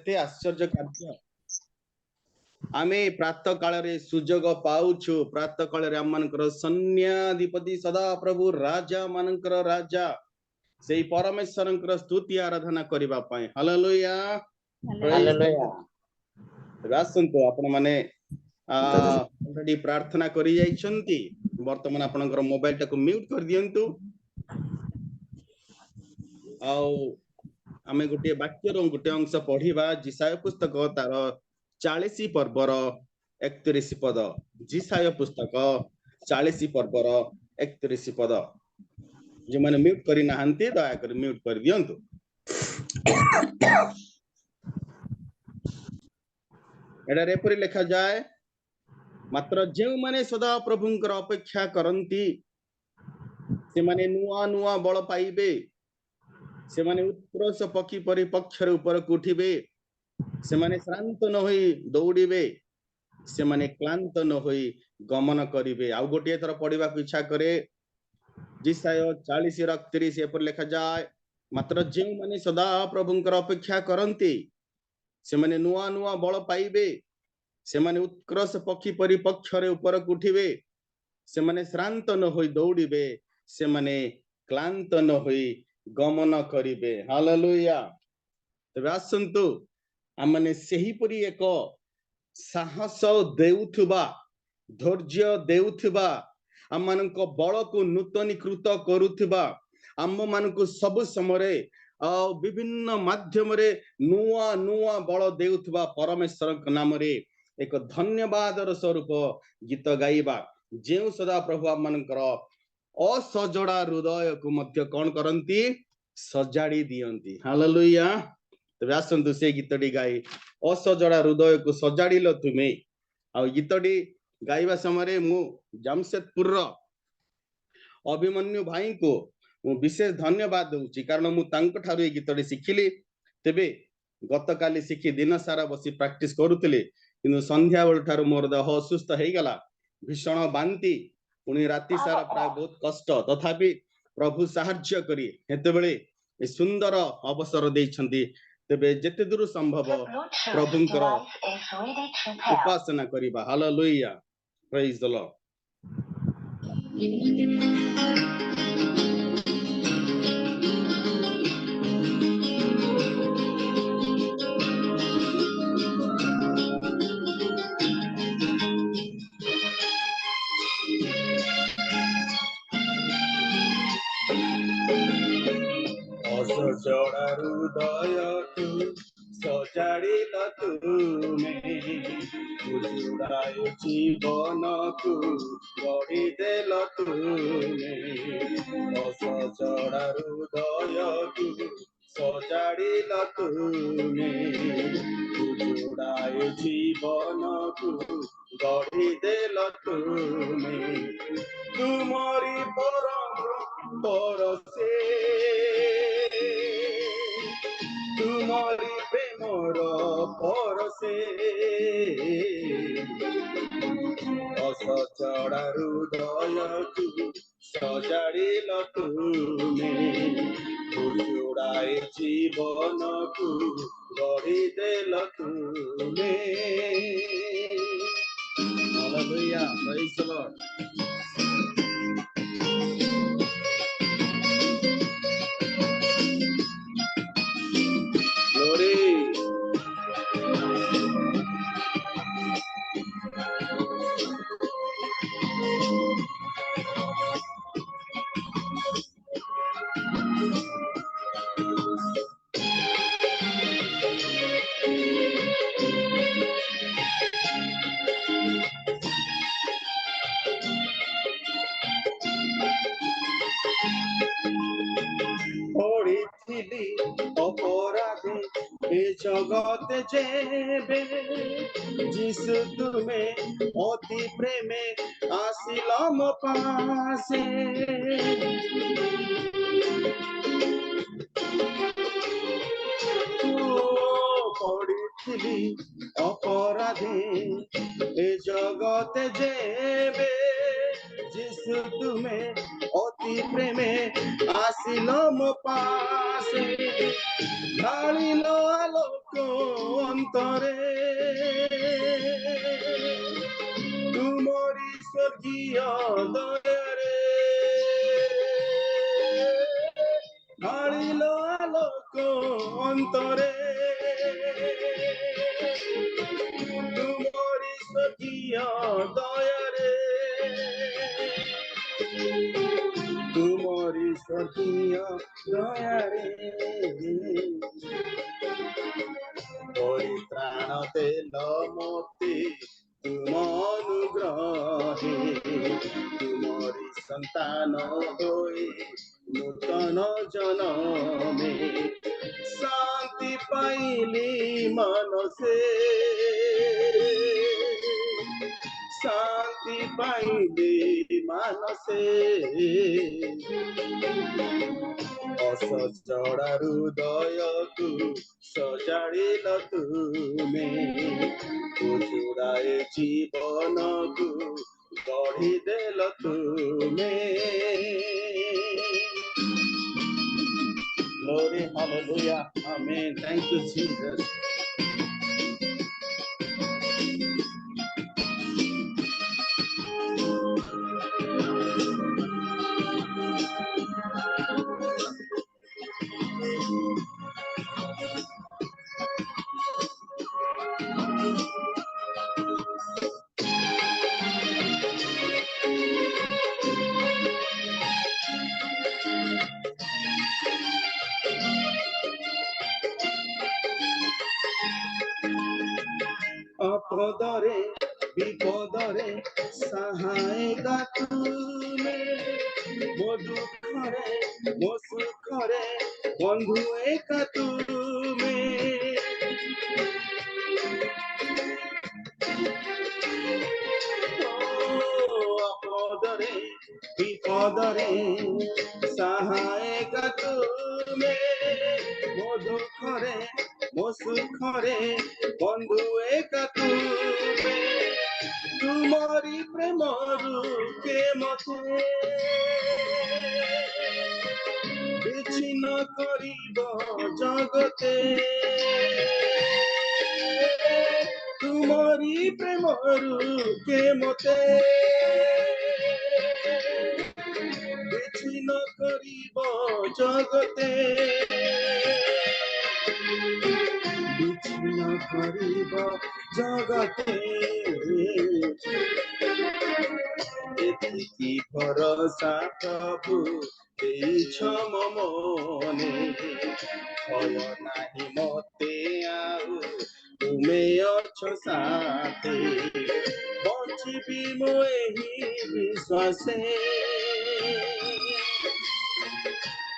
केते आश्चर्य कार्य आमे प्रातः काल रे सुजोग पाउछु प्रातः काल रे आमनकर सन्याधिपति सदा प्रभु राजा मानकर राजा सेई परमेश्वरंकर स्तुति आराधना करिबा पई हालेलुया प्रेज आसंतो आपण माने ऑलरेडी प्रार्थना करि जाइछंती वर्तमान आपनकर मोबाइल टाको म्यूट कर दियंतु आ आमे गोटे वाक्य रो गोटे अंश पढिबा जिसाय पुस्तक तार 40 पर्वर 31 पद जिसाय पुस्तक 40 पर्वर 31 पद जे माने म्यूट करि नाहंती दया कर म्यूट कर दियंतु एडा रेपरि लिखा जाए मात्र जे माने सदा प्रभुंकर अपेक्षा करंती से माने नुआ नुआ बल पाइबे से माने उत्कर्ष पक्षी परि पक्षर ऊपर उठिबे से माने श्रांत न होई दौड़िबे से माने क्लांत न होई गमन करिवे आ गोटे थर पढिबा को इच्छा करे जिसाय 40:31 एपर लिखा जाए मात्र जे माने सदा प्रभुंकर अपेक्षा करंती से माने नुआ नुआ बल पाइबे से माने उत्कर्ष पक्षी परि पक्षर ऊपर उठिबे से माने श्रांत न होई दौड़िबे से माने क्लांत न होई गमन करिवे हालेलुया तबे आसंतु आमने सेही परि एक साहस देउथबा धैर्य देउथबा आमनक बल को नूतनीकृत करूथबा आम मानक सब समय विभिन्न माध्यम रे नुआ नुआ बल देउथबा परमेश्वर नाम रे एक धन्यवाद स्वरूप गीत गाइबा जे सदा प्रभु आमनकर असजड़ा हृदय को मध्य कौन करंती सजाड़ी दियंती हालेलुया तबे आसंतु से गीतटी गाई असजड़ा हृदय को सजाड़िल तुमे आ गीतटी गाइबा समय मु जमशेदपुर अभिमन्यु भाई को मु विशेष धन्यवाद दूची कारण मु तांक ठारू ए गीतटी शिखिली तेबे गत काली शिखी दिन सारा बसी प्रैक्टिस करूतले किंतु संध्या बेल ठारू मोर देह असुस्थ हे गला भीषण बांती पुणी राति सारा प्राय बहुत कष्ट तथापि प्रभु साहाय्य करी हेते बेले ए सुंदर अवसर देइछंती तेबे जेते दूर संभव प्रभुंकर उपासना करिबा हालेलुया प्रेज द लॉर्ड असजड़ा हृदय को सजाड़िल तुमे उजुड़ाय जीवन को गढ़ीदेल तुमे असजड़ा हृदय को सजाड़िल तुमे उजुड़ाय जीवन को गढ़ीदेल तुमे तुमरी परम परसे तुमरी प्रेमर परसे असजड़ा हृदय को सजाड़िल तुमे उजुड़ाए जीवन को गढ़ीदेल तुमे हालेलुया प्रेज द लॉर्ड अपराधे ए जगत जेबे जिसु तुमे अति प्रेमे आसिल मो पासे पड़िथिली अपराधे ए जगत जेबे जिसु तुमे अति प्रेमे आसिल मो पासे ढालिल आलोक অন্তরে তুমরি স্বর্গীয় দয়ারে ঢালিল আলোক অন্তরে তুমরি স্বর্গীয় দয়ারে তুমরি স্বর্গীয় দয়ারে পরিত্রাণ দেল মতে তুম অনুগ্রহে তুমরি সন্তান হয়ে নূতন জনমে শান্তি পাইলি মানসে শান্তি পাইলি মানসে অসজড়া হৃদয়কু সজাড়িল তুমে উজুড়াଏ জীবনকু গঢ়িদেল তুমে Glory, hallelujah, amen. Thank you, Jesus. আপদরে বিপদরে সহায়তা তুমে ମୋ ଦୁଃଖରେ ମୋ ସୁଖରେ ବନ୍ଧୁ ଏକା ତୁମେ ଆପଦରେ ବିପଦରେ ସହାୟକା ତୁମେ ମୋ ଦୁଃଖରେ ମୋ ସୁଖରେ ବନ୍ଧୁ ଏକା ତୁମେ ତୁମରି ପ୍ରେମରୁ କେ ମତେ বিচ্ছিন্ন করিব জগতে তুমরি প্রেমরু কে মতে বিচ্ছিন্ন করিব জগতে বিচ্ছিন্ন করিব জগতে এতিকি ভরসা প্রভু ଦେଇଛ ମୋ ମନେ ଭୟ ନାହିଁ ମତେ ଆଉ ତୁମେ ଅଛ ସାଥେ ବଞ୍ଚିବି ମୁଁ ଏହି ବିଶ୍ୱାସେ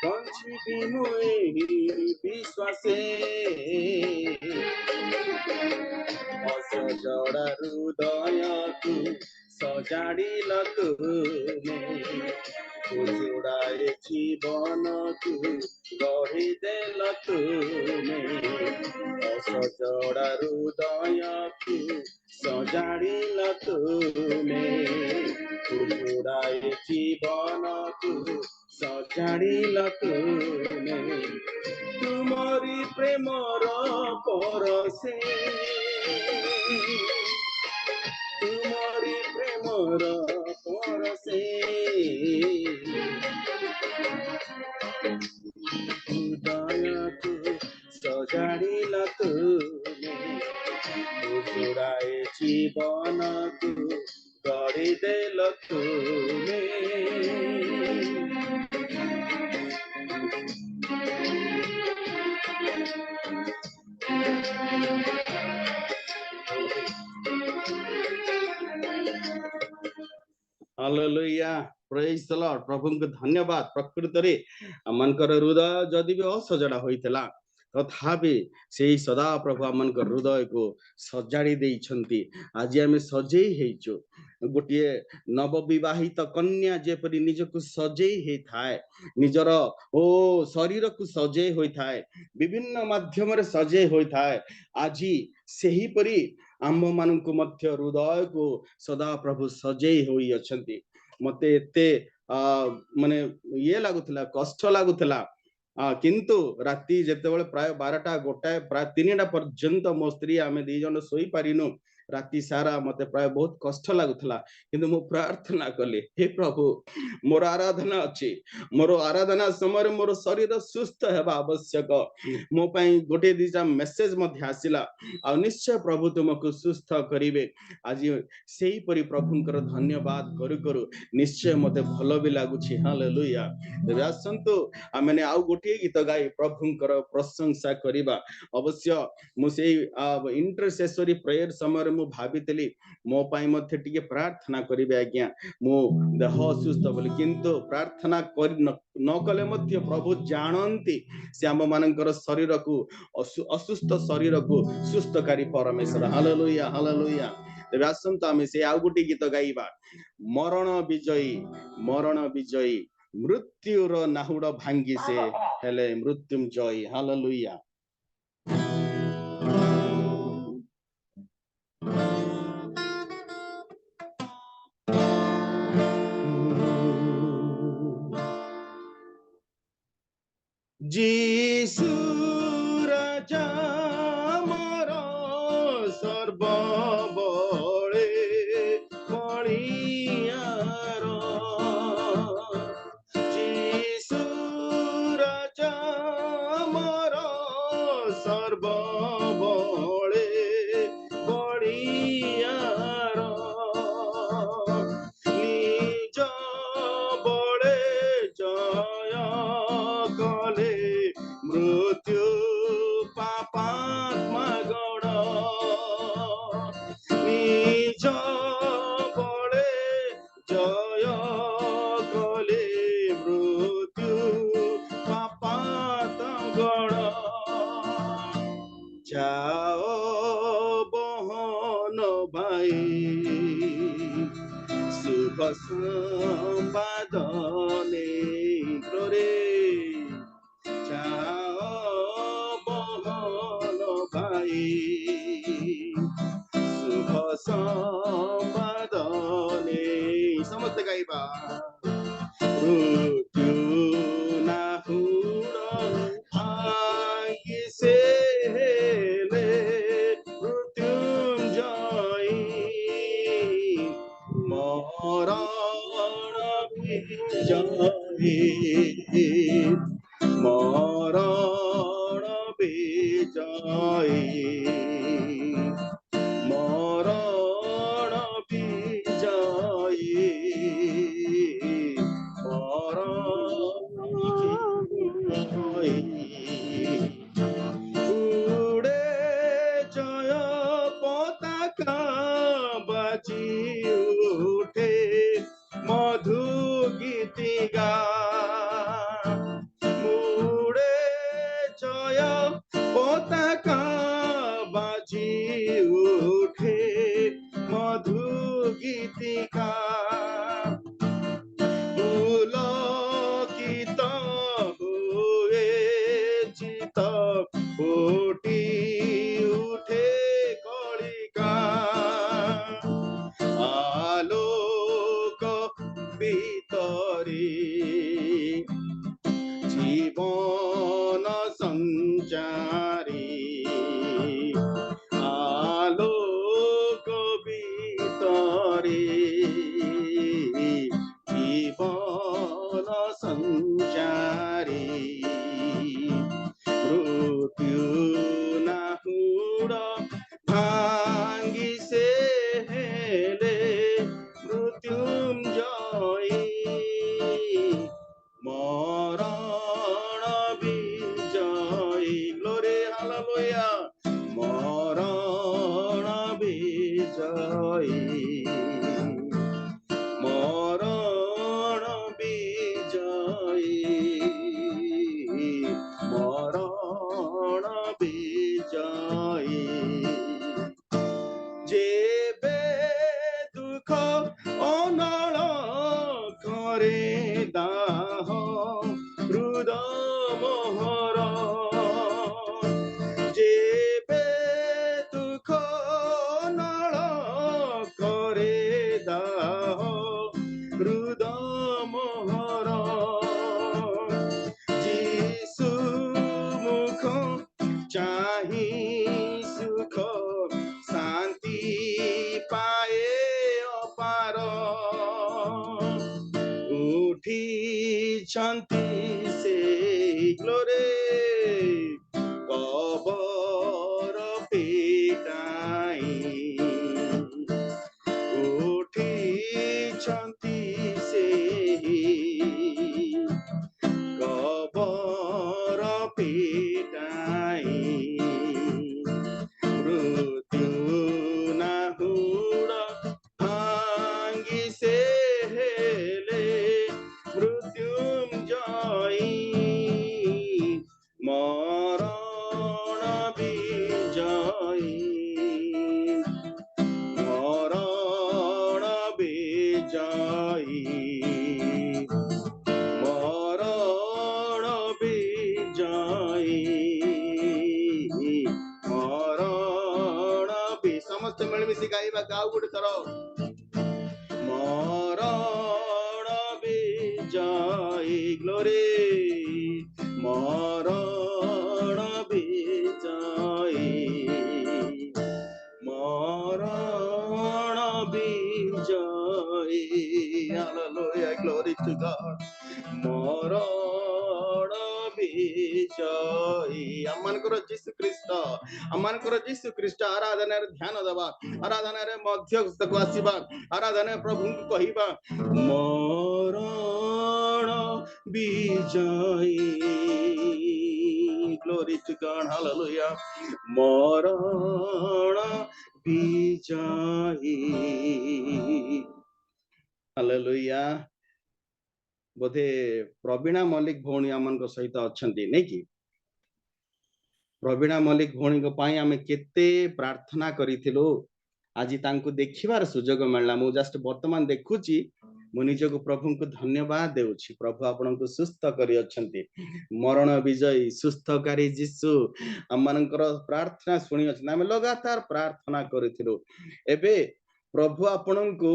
ବଞ୍ଚିବି ମୁଁ ଏହି ବିଶ୍ୱାସେ ଅସଜଡ଼ା ହୃଦୟକୁ ସଜାଡ଼ିଲ ତୁମେ উজুড়াए জীবনকু গঢ়িদেল তুমে অসজড়া হৃদয়কু সজাড়িল তুমে উজুড়াए জীবনকু সজাড়িল তুমে তুমরি প্রেমর পরশে তুমরি প্রেমর পরশে হৃদয়কু সজাড়িল তুমে উজুড়াए জীবনকু গঢ়িদেল তুমে Hallelujah. Praise the Lord. ପ୍ରଭୁଙ୍କୁ ଧନ୍ୟବାଦ। ପ୍ରକୃତରେ ଆମଙ୍କର ହୃଦୟ ଯଦି ବି ଅସଜଡ଼ା ହୋଇଥିଲା ତଥାପି ସେଇ ସଦା ପ୍ରଭୁ ଆମଙ୍କ ହୃଦୟକୁ ସଜାଡ଼ି ଦେଇଛନ୍ତି। ଆଜି ଆମେ ସଜେଇ ହେଇଛୁ। ଗୋଟିଏ ନବବିବାହିତ କନ୍ୟା ଯେପରି ନିଜକୁ ସଜେଇ ହେଇଥାଏ, ନିଜର ଶରୀରକୁ ସଜେଇ ହୋଇଥାଏ, ବିଭିନ୍ନ ମାଧ୍ୟମରେ ସଜେଇ ହୋଇଥାଏ, ଆଜି ସେହିପରି ଆମ ମାନଙ୍କୁ ମଧ୍ୟ ହୃଦୟକୁ ସଦା ପ୍ରଭୁ ସଜେଇ ହୋଇ ଅଛନ୍ତି। ମତେ ଏତେ ମାନେ ଇଏ ଲାଗୁଥିଲା, କଷ୍ଟ ଲାଗୁଥିଲା किंतु राति जेतेबेले प्राय 12टा गोटाए प्राय 3टा पर्यंत मो स्त्री आमे दी जन सोई पारिनु राति सारा मते प्राय बहुत कष्ट लागुथला किंतु मु प्रार्थना कली हे प्रभु मोर आराधना अछि मोर आराधना समय मोर शरीर सुस्थ हेबा आवश्यक मो पई गोटे दिजा मेसेज मध्ये आसिला आ निश्चय प्रभु तुमको सुस्थ करिवे आज सेही परि प्रभुंकर धन्यवाद करू करू निश्चय मते भलो भी लागुछि हालेलुया तेबे आसंतु आमे आउ गोटे गीत गाई प्रभुंकर प्रशंसा करिबा अवश्य मु सेही इंटरसेसरी प्रेयर समय मु भाबितली मो पाई मध्ये टिके प्रार्थना करिबे आज्ञा मु देह असुस्थ बोली किंतु प्रार्थना कर न कले मध्ये प्रभु जानंती से आम मानकर शरीर को असुस्थ शरीर को सुस्थकारी परमेश्वर हालेलुया हालेलुया तेबे आसंतु आमे से आउ गोटे गीत गाइबा मरण विजयी मृत्युर नाहुड भांगी से हेले मृत्युंजयी हालेलुया जीसु राजा मोर सर्वबळे मणियार जीसु राजा मोर सर्वबळे मणियार निज बळे जय कले मृत्यु पापात्मा गण निज बळे जय कले मृत्यु पापात गण जाओ बहन भाई शुभ संवाद नेत्रे जाओ बहन भाई शुभ संवाद ने समस्त गाइबा मृत्यु नाहुड भांगी से हेले मृत्युंजयी मरण विजयी मरण विजयी मरण विजयी उड़े जय पताका बाजी उठे मधु गीतिका उड़े जय पताका बाजी उठे मधु गीतिका पुलकित हुए चित फुटी उठे कलिका आलोक ভিতরে জীবন সঞ্চারী আলোক ভিতরে জীবন সঞ্চারী মৃত্যু নাহুড় ভাঙ্গি সে হেলে মৃত্যুঞ্জয়ী মরণ বিজয়ী গ্লোরি হালেলুয়া মরণ বিজয়ী মরণ বিজয়ী মরণ বিজয়ী যেবে দুঃখ অনল করে দাহ হৃদ মোহর যেবে দুঃখ অনল शांति से ग्लोरे कबर पिटाई उठी शांति से कबर पिटाई मृत्यु नाहुड़ भांगी से हेले मृत्युंजयी मरण विजयी मरण विजयी मरण विजयी मरण समस्त मिलमिशि गाइबा गाओ गोटे थर मरण विजयी ग्लोरी मरण विजयी मरण विजयी हालेलुया ग्लोरी टू गॉड मरण विजयी आमनकर यीशु ख्रीष्ट आराधना ध्यान दबा आराधना मध्यस्थ को आसीबा आराधना प्रभु को कहिबा मरण विजयी ग्लोरी टू गॉड हालेलुया मरण विजयी हालेलुया बोधे प्रवीणा मल्लिक भौणी आमन सहित अच्छा नहीं कि प्रवीणा मल्लिक भौणी आम केते प्रार्थना करिथिलु आज तांको देखिबार सुजोग मिलला मु जस्ट वर्तमान देखुची मु निजको प्रभु को धन्यवाद देउछि प्रभु आपनको सुस्थ करी अछंती मरण विजयी सुस्थकारी यीशु हमनकर प्रार्थना सुनी अछि हम लगातार प्रार्थना करिथिलु एबे प्रभु आपनको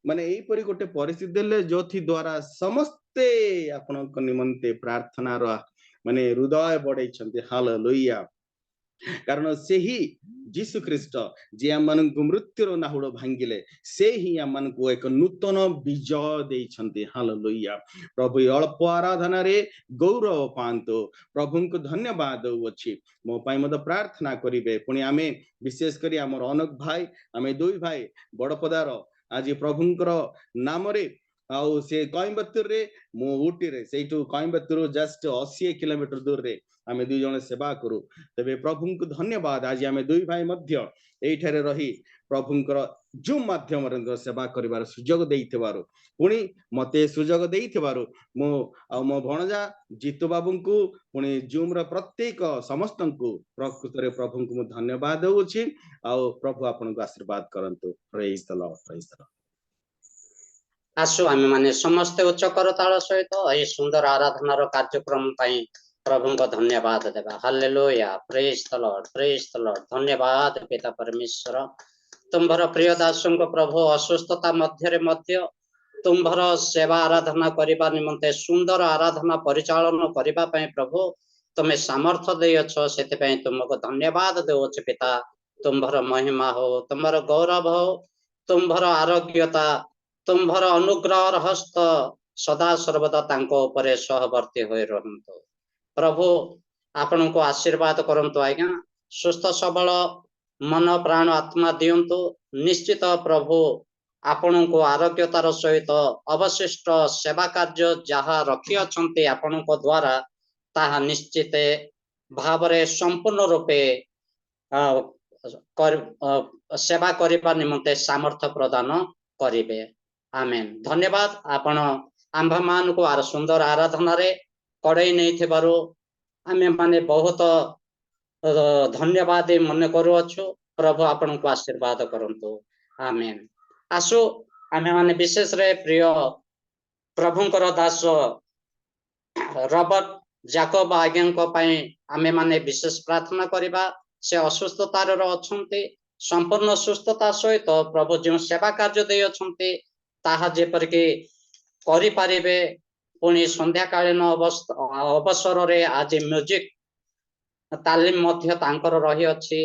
माने एई परि गोटे परिस्थिति देले जोथि द्वारा समस्ते आपनको निमंते प्रार्थना रो माने हृदय बढ़ाइछंती हालेलुया कारण से ही यीशु ख्रीष्ट जे आमनकु मृत्युर नाहुड़ भांगिले से ही आमनकु एक नूतन विजय देइछंती हालेलुया प्रभु अल्प आराधना रे गौरव पांतो प्रभु को धन्यवाद अछि मो पाई मद प्रार्थना करिवे पुनी आमे विशेष करी हमर अनक भाई आमे दुई भाई बड़पदार आज प्रभुंकर नाम रे आउ से कोयम्बतूर रे मो ऊटी रे सेठू कोयम्बतूर जस्ट 80 किलोमीटर दूर रे आमे दुई जन सेवा करू तबे प्रभु को धन्यवाद आज आमे दुई भाई मध्य एठारे रही प्रभुंकर जूम माध्यम रे सेवा करिवार सुजोग देइथिबारु पुनी मते सुजोग देइथिबारु मो आ मो भणजा जीतू बाबू को पुनी जूम रे प्रत्येक समस्तंकु प्रकृत रे प्रभु को धन्यवाद देउछि आ प्रभु आपनको आशीर्वाद करंतु praise the Lord praise the Lord आसु आमे माने समस्त उच्च करताल सहित ए सुंदर आराधनार कार्यक्रम पई प्रभु को धन्यवाद देबा हालेलुया प्रेज द लॉर्ड धन्यवाद पिता परमेश्वर तुम्भर प्रिय दासों को प्रभु अस्वस्थता मध्य तुम्भर सेवा आराधना करबा निमंते सुंदर आराधना परिचालन करबा पई प्रभु तुमे सामर्थ्य दे अछो सेते पई तुमको धन्यवाद देउछ पिता तुम्भर महिमा हो तुम्भर गौरव हो तुम्भर आरोग्यता तुम्भर अनुग्रह हस्त सदा सर्वदा तांको उपरे सहवर्ती होई रहंतो प्रभु आपण को आशीर्वाद करंतु आज्ञा सुस्थ सबल मन प्राण आत्मा दियंतु निश्चित प्रभु आपण को आरोग्यतार सहित अवशिष्ट सेवा कार्य जहाँ रखी अछंती आपण को द्वारा ताहा निश्चित भावरे संपूर्ण रूपे सेवा करबा निमंते सामर्थ्य प्रदान करिवे आमेन धन्यवाद आपण आंभा मान को आर सुंदर आराधना रे कड़ई नहीं थिबारु आमे माने बहुत धन्यवाद मन करू अछु प्रभु आपण को आशीर्वाद करंतु आमेन आसु आमे माने विशेष रे प्रिय प्रभुंकर दास रॉबर्ट जाकोब आज्ञा को पई आमे माने विशेष प्रार्थना करिबा से असुस्थतार अछंती संपूर्ण सुस्थता सहित प्रभु जो सेवा कार्य दे अछंती ताहा जेपर के करि पारिबे पुणी संध्याकालीन अवसर रे आज म्यूजिक तालीम मध्य तांकर रही अछि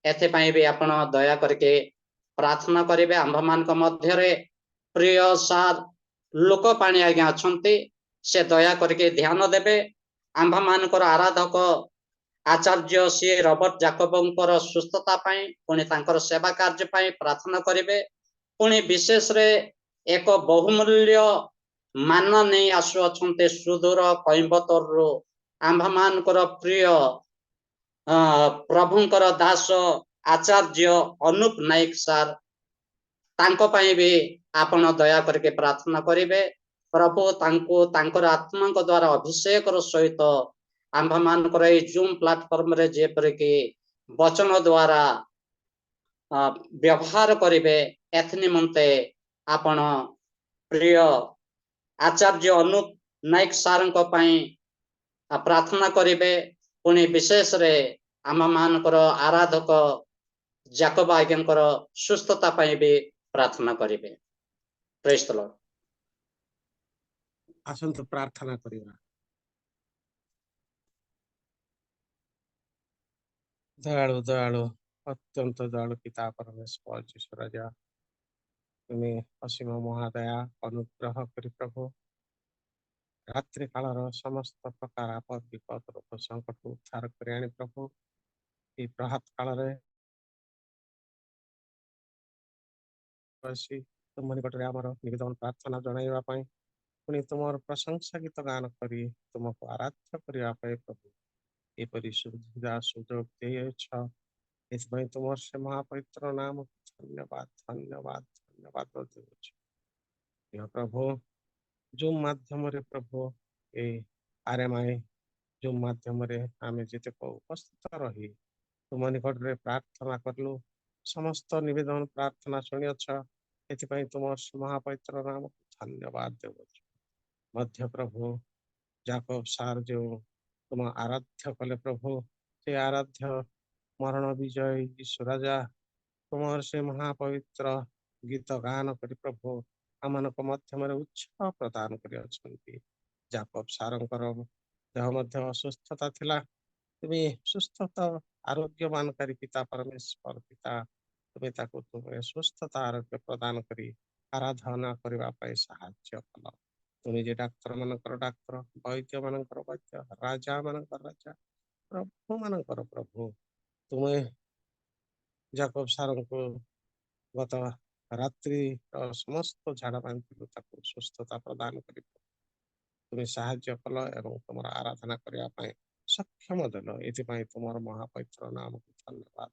एथे पई भी आपण दया करके प्रार्थना करिवे आंभ मान को मध्य रे प्रिय सार लोक पाणी आज्ञा अछंती से दया करके ध्यान देबे आंभ मानकर आराधक आचार्य सी रॉबर्ट जाकोबंकर सुस्थता पाई पुणी तांकर सेवा कार्य पाई प्रार्थना करिवे पुणी विशेष रे एक बहुमूल्य मान नहीं आसु अछंते सुदूर कोयम्बतूर आंभ मानकर प्रिय प्रभुंकर दास आचार्य अनूप नायक सार तांको पाई भी आपण दया करके प्रार्थना करिवे प्रभु तांको तांकर आत्मा द्वारा अभिषेक सहित आंभ मानकर ए जूम प्लेटफॉर्म रे जेपर कि वचन द्वारा व्यवहार करिवे एथ निमंते आपण प्रिय आचार्य अनूप नायक सार प्रार्थना करिवे पुणी विशेष रे आम मानकर आराधक जाकोब आज्ञांकर सुस्थता पाई भी प्रार्थना करिवे प्रेज द लॉर्ड आसंतु प्रार्थना करिवा दयाळु दयाळु अत्यंत दयाळु पिता परमेश्वर जीशु राजा तुम्हें असीम महादया अनुग्रह करी प्रभु रात्रि कालर समस्त प्रकार आपद विपद रोग संकट उद्धार कर आनी प्रभु ये प्रभात काल तुम निकट आमर निवेदन प्रार्थना जनाइबा पुणी तुम प्रशंसा गीत गान करी तुमको आराध्य करने प्रभु एपरी सुविधा सुजोग दे तुम से महापवित्र नाम धन्यवाद धन्यवाद धन्यवाद देव प्रभु जूम माध्यम प्रभु ए आरएमआई जूम माध्यम आम जिते उपस्थित रही तुम निकट में प्रार्थना करलु समस्त निवेदन प्रार्थना शुणिछ ए तुम महापवित्र नाम धन्यवाद देव मध्य प्रभु जाकोब सार जो तुम आराध्य कले प्रभु से आराध्य मरण विजय यीशु राजा तुम से महापवित्र गीत गान करी प्रभु आम मध्यम उत्साह प्रदान कर जाकोब सारंकर देह मध्य असुस्थता थिला तुम्हें सुस्थता आरोग्यवान करी पिता परमेश्वर पिता तुम्हें तुम्हें सुस्थता आरोग्य प्रदान करी आराधना करने साहाय्य कल तुम्हें जे डाक्तर मानकर डाक्तर वैद्य मानकर वैद्य राजा मानकर राजा प्रभु मानकर प्रभु तुम्हें जाकोब सार को गत रात्रि समस्त झाड़ा बांधु सुस्थता प्रदान कर तुम्हें साहाय्य कल एवं तुम आराधना करने सक्षम देल ये तुम महापवित्र नाम को धन्यवाद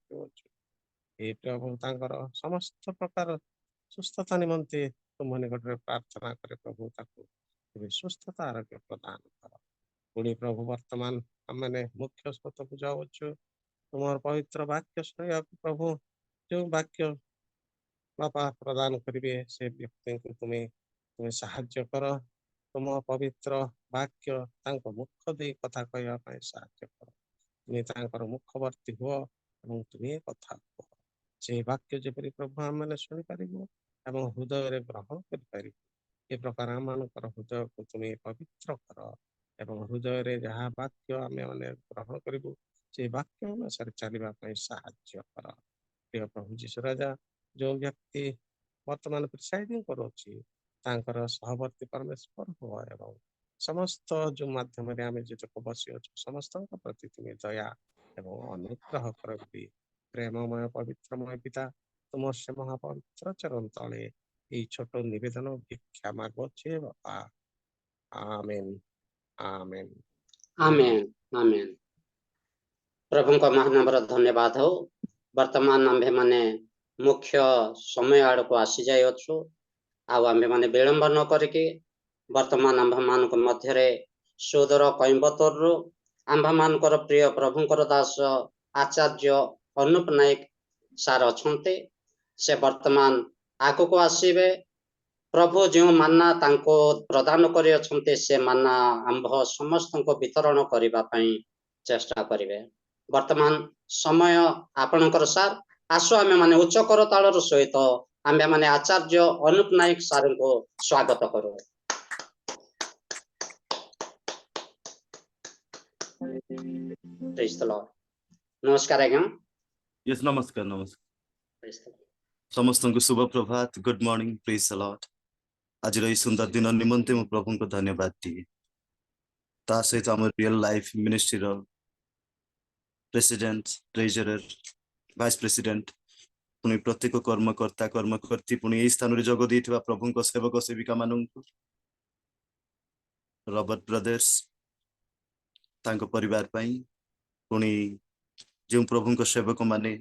देव प्रभु तांकर समस्त प्रकार सुस्थता निमंते तुम निकट में प्रार्थना करे प्रभु तुम्हें सुस्थता आरोग्य प्रदान कर पुणी प्रभु वर्तमान आमने मुख्य स्रोत को जाऊँ तुम पवित्र वाक्य शुणा प्रभु जो वाक्य बापा प्रदान करेंगे से व्यक्ति को तुम्हें तुम्हें साहाय्य कर तुम पवित्र वाक्य मुख दे कथा कहवाई साहाय्य कर तुम्हें मुखवर्ती हुआ तुम्हें कथा कह से वाक्य जपरी प्रभु आम मैंने शुणी पार एवं हृदय ग्रहण कर ये प्रकार आम हृदय को तुम्हें पवित्र कर एवं हृदय जहाँ वाक्य आम मैंने ग्रहण करूँ से वाक्य अनुसार चलने साहाय्य कर प्रिय प्रभु जीशु राजा जो व्यक्ति वर्तमान प्रिसाइडिंग करुच्ची सहवर्ती परमेश्वर हो एवं समस्त जो माध्यम आम जितक बसी अच्छु समस्त प्रति तुम्हें दया एवं अनुग्रह कर प्रेममय पवित्रमय पिता तुम से महापवित्र चरण तले ये छोट निवेदन भिक्षा मागुचे बापा आमेन आमेन आमेन आमेन प्रभु का महानाम धन्यवाद हो वर्तमान आम्भे माने मुख्य समय आड़ को आसी जाय अच्छु आम्भे माने विलंब न करके वर्तमान आम्भ मान मध्य सुदूर कोयम्बतूर आम्भ मानकर प्रिय प्रभुंकर दास आचार्य अनूप नायक सार अच्छे से वर्तमान आगु को आसवे प्रभु जो माना तांको प्रदान कर से माना आंभ समस्त को वितरण करने चेष्टा करेंगे वर्तमान समय आपणकर सार आसो आमे माने उच्च करतालर सहित आमे माने आचार्य अनूप नायक सार को स्वागत करूँ नमस्कार आज्ञा यस नमस्कार नमस्कार समस्त को शुभ प्रभात good morning praise the Lord आज रही सुंदर दिन निमंते मु प्रभु को धन्यवाद दिए ता सहित आम real life ministry president treasurer vice president पुणी प्रत्येक कर्मकर्ता कर्मकर्ती पुणी यही स्थान जोग देइथिबा प्रभुଙ୍କ सेवक सेविका माननकु रॉबर्ट ब्रदर्स तांको परिवार पई पुणी जो प्रभुଙ୍କ सेवक माने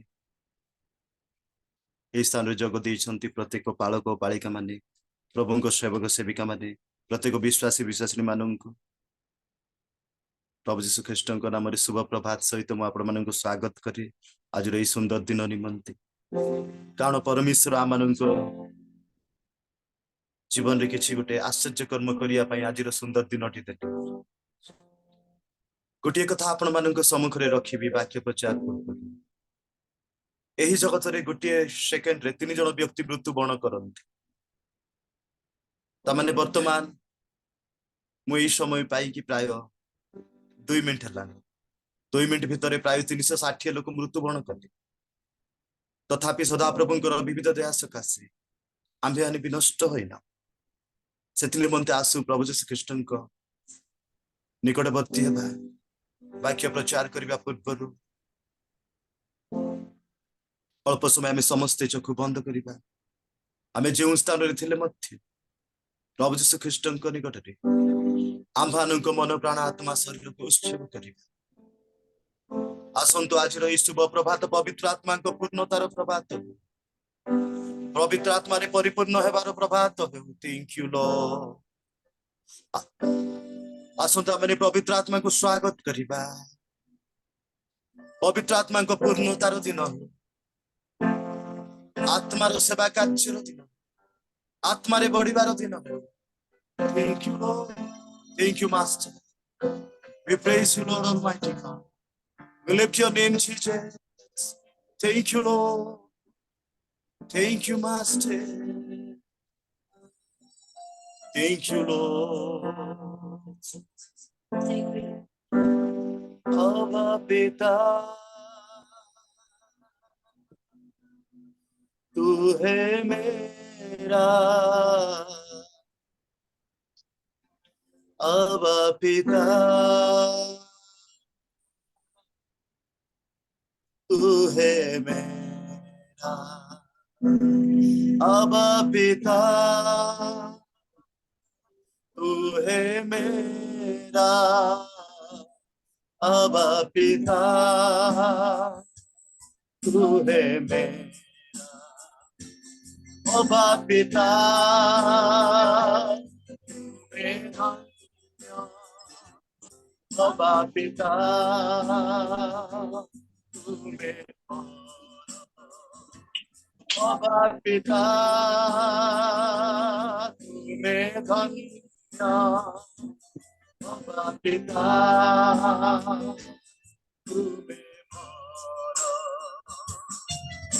यही स्थान जोग देइछंती प्रत्येक पालक पालिका माने प्रभुଙ୍କ सेवक सेविका माने प्रत्येक विश्वासी विश्वासिनी माननकु प्रभु जीशु ख्रीष्टଙ୍କ नामରେ शुभ प्रभात सहित ମୁଁ ଆପଣମାନଙ୍କୁ ସ୍ୱାଗତ କରି ଆଜିର ଏହି ସୁନ୍ଦର ଦିନ ନିମନ୍ତେ କାରଣ ପରମେଶ୍ୱର ଆମମାନଙ୍କ ଜୀବନରେ କିଛି ଗୋଟେ ଆଶ୍ଚର୍ଯ୍ୟ କର୍ମ କରିବା ପାଇଁ ଆଜିର ସୁନ୍ଦର ଦିନଟି ଦେଲେ ଗୋଟିଏ କଥା ଆପଣମାନଙ୍କ ସମ୍ମୁଖରେ ରଖିବି ବାକ୍ୟ ପ୍ରଚାର ପୂର୍ବରୁ ଏହି ଜଗତରେ ଗୋଟିଏ ସେକେଣ୍ଡରେ 3 ଜଣ ବ୍ୟକ୍ତି ମୃତ୍ୟୁବରଣ କରନ୍ତି ତାମାନେ ବର୍ତ୍ତମାନ ମୁଁ ଏହି ସମୟ ପାଇକି ପ୍ରାୟ 2 ମିନିଟ ହେଲାଣି 2 ମିନିଟ ଭିତରେ ପ୍ରାୟ 360 ଲୋକ ମୃତ୍ୟୁବରଣ କଲେ ତଥାପି ସଦାପ୍ରଭୁଙ୍କର ବିବିଧ ଦୟା ସକାଶେ ଆମ୍ଭେମାନେ ବିନଷ୍ଟ ହୋଇନା ସେଥିନିମନ୍ତେ ଆସୁ ପ୍ରଭୁ ଯୀଶୁ ଖ୍ରୀଷ୍ଟଙ୍କ ନିକଟବର୍ତ୍ତୀ ହେବା ବାକ୍ୟ ପ୍ରଚାର କରିବା ପୂର୍ବରୁ ଅଳ୍ପ ସମୟ ଆମେ ସମସ୍ତେ ଚକ୍ଷୁ ବନ୍ଦ କରିବା ଆମେ ଯେଉଁ ସ୍ଥାନରେ ଥିଲେ ମଧ୍ୟ ପ୍ରଭୁ ଯୀଶୁ ଖ୍ରୀଷ୍ଟଙ୍କ ନିକଟରେ ଆମ୍ଭମାନଙ୍କ ମନ ପ୍ରାଣ ଆତ୍ମା ଶରୀରକୁ ଉତ୍ସର୍ଗ କରିବା ଆସନ୍ତୁ ଆଜିର ଏହି ଶୁଭ ପ୍ରଭାତ ପବିତ୍ର ଆତ୍ମାଙ୍କ ପୂର୍ଣ୍ଣତାର ପ୍ରଭାତ ପବିତ୍ର ଆତ୍ମାରେ ପରିପୂର୍ଣ୍ଣ ହେବାର ପ୍ରଭାତ ହେଉ ଥ୍ୟାଙ୍କ ୟୁ ଲର୍ଡ ଆସନ୍ତୁ ଆମେ ପବିତ୍ର ଆତ୍ମାକୁ ସ୍ୱାଗତ କରିବା ପବିତ୍ର ଆତ୍ମାଙ୍କ ପୂର୍ଣ୍ଣତାର ଦିନ ଆତ୍ମାର ସେବା କାର୍ଯ୍ୟର ଦିନ ଆତ୍ମାରେ ବଢିବାର ଦିନ Thank you, Lord. Thank you, Master. We praise you, Lord Almighty God. We lift your name, Jesus. Thank you, Lord. Thank you, Master. Thank you, Lord. Abba Pita, तू है मेरा Abba Pita, तू है मेरा Abba Pita, तू है मेरा Abba Pita, तू है मेरा Abba Pita, मेरा Abba Pita, तू मेरा Abba Pita, तू मेरा धन्य Abba Pita, तू मेरा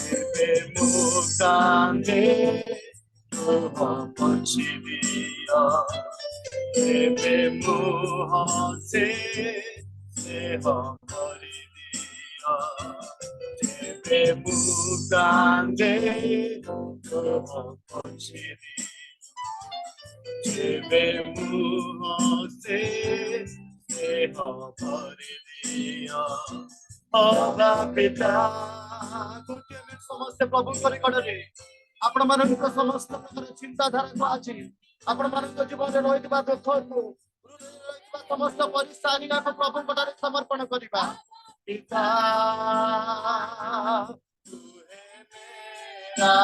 तेरे मुकाने तू पहुँचिया तेरे मुँह से हो भरी दिया तेरे मुकाने तू पहुँचिया तेरे मुँह से हो भरी दिया Abba Pita गोटे में समस्त प्रभु निकटरे आपण मानक समस्त प्रकार चिंताधारा को आज आपण मानक जीवन में रहिबा दुख को समस्त परिस्थिति को प्रभु निकटरे समर्पण करिबा पिता तू है मेरा